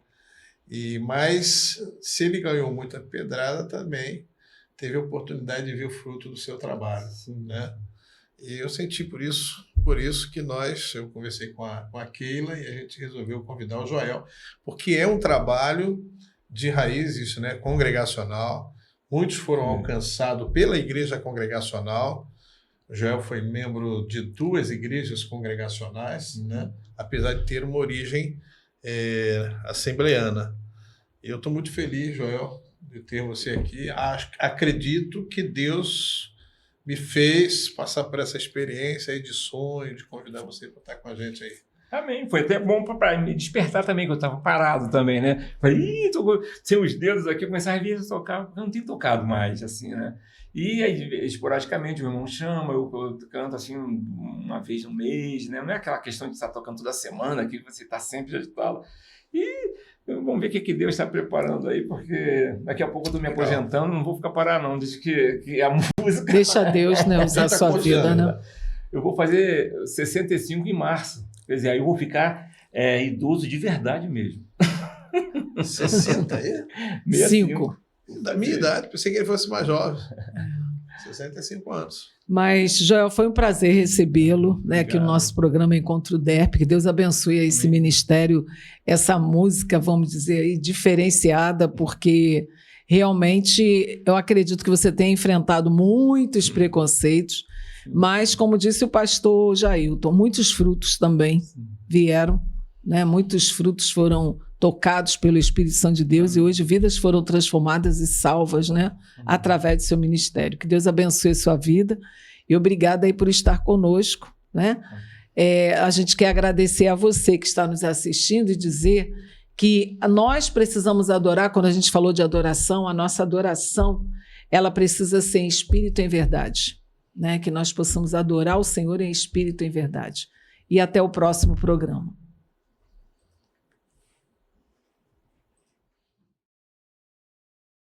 Mas se ele ganhou muita pedrada, também teve a oportunidade de ver o fruto do seu trabalho, né? E eu senti por isso que eu conversei com a Keila e a gente resolveu convidar o Joel, porque é um trabalho de raízes, né, congregacional. Muitos foram alcançados pela igreja congregacional. O Joel foi membro de 2 igrejas congregacionais, né, apesar de ter uma origem assembleana. Eu estou muito feliz, Joel, de ter você aqui. Acredito que Deus me fez passar por essa experiência aí de sonho, de convidar você para estar com a gente aí. Amém. Foi até bom para me despertar também, que eu estava parado também, né? Falei, tô sem os dedos aqui, começar a vir a tocar, eu não tenho tocado mais, assim, né? E aí, esporadicamente, o meu irmão chama, eu canto assim uma vez no mês, né? Não é aquela questão de estar tocando toda semana, que você está sempre agitado. E vamos ver o que Deus está preparando aí, porque daqui a pouco eu estou me aposentando, não vou ficar parado não, desde que a música... Deixa Deus, né, usar a sua vida, né? Eu vou fazer 65 em março, quer dizer, aí eu vou ficar idoso de verdade mesmo. 60 aí? 5. Da minha idade, pensei que ele fosse mais jovem. 65 anos. Mas, Joel, foi um prazer recebê-lo, né, aqui no nosso programa Encontro DERP. Que Deus abençoe esse ministério, essa música, vamos dizer, aí, diferenciada, porque realmente eu acredito que você tem enfrentado muitos preconceitos, mas, como disse o pastor Jailton, muitos frutos também vieram, né? Muitos frutos foram tocados pelo Espírito Santo de Deus e hoje vidas foram transformadas e salvas, né? Através do seu ministério. Que Deus abençoe a sua vida e obrigada aí por estar conosco, né? A gente quer agradecer a você que está nos assistindo e dizer que nós precisamos adorar. Quando a gente falou de adoração, a nossa adoração, ela precisa ser em espírito e em verdade, né? Que nós possamos adorar o Senhor em espírito e em verdade. E até o próximo programa.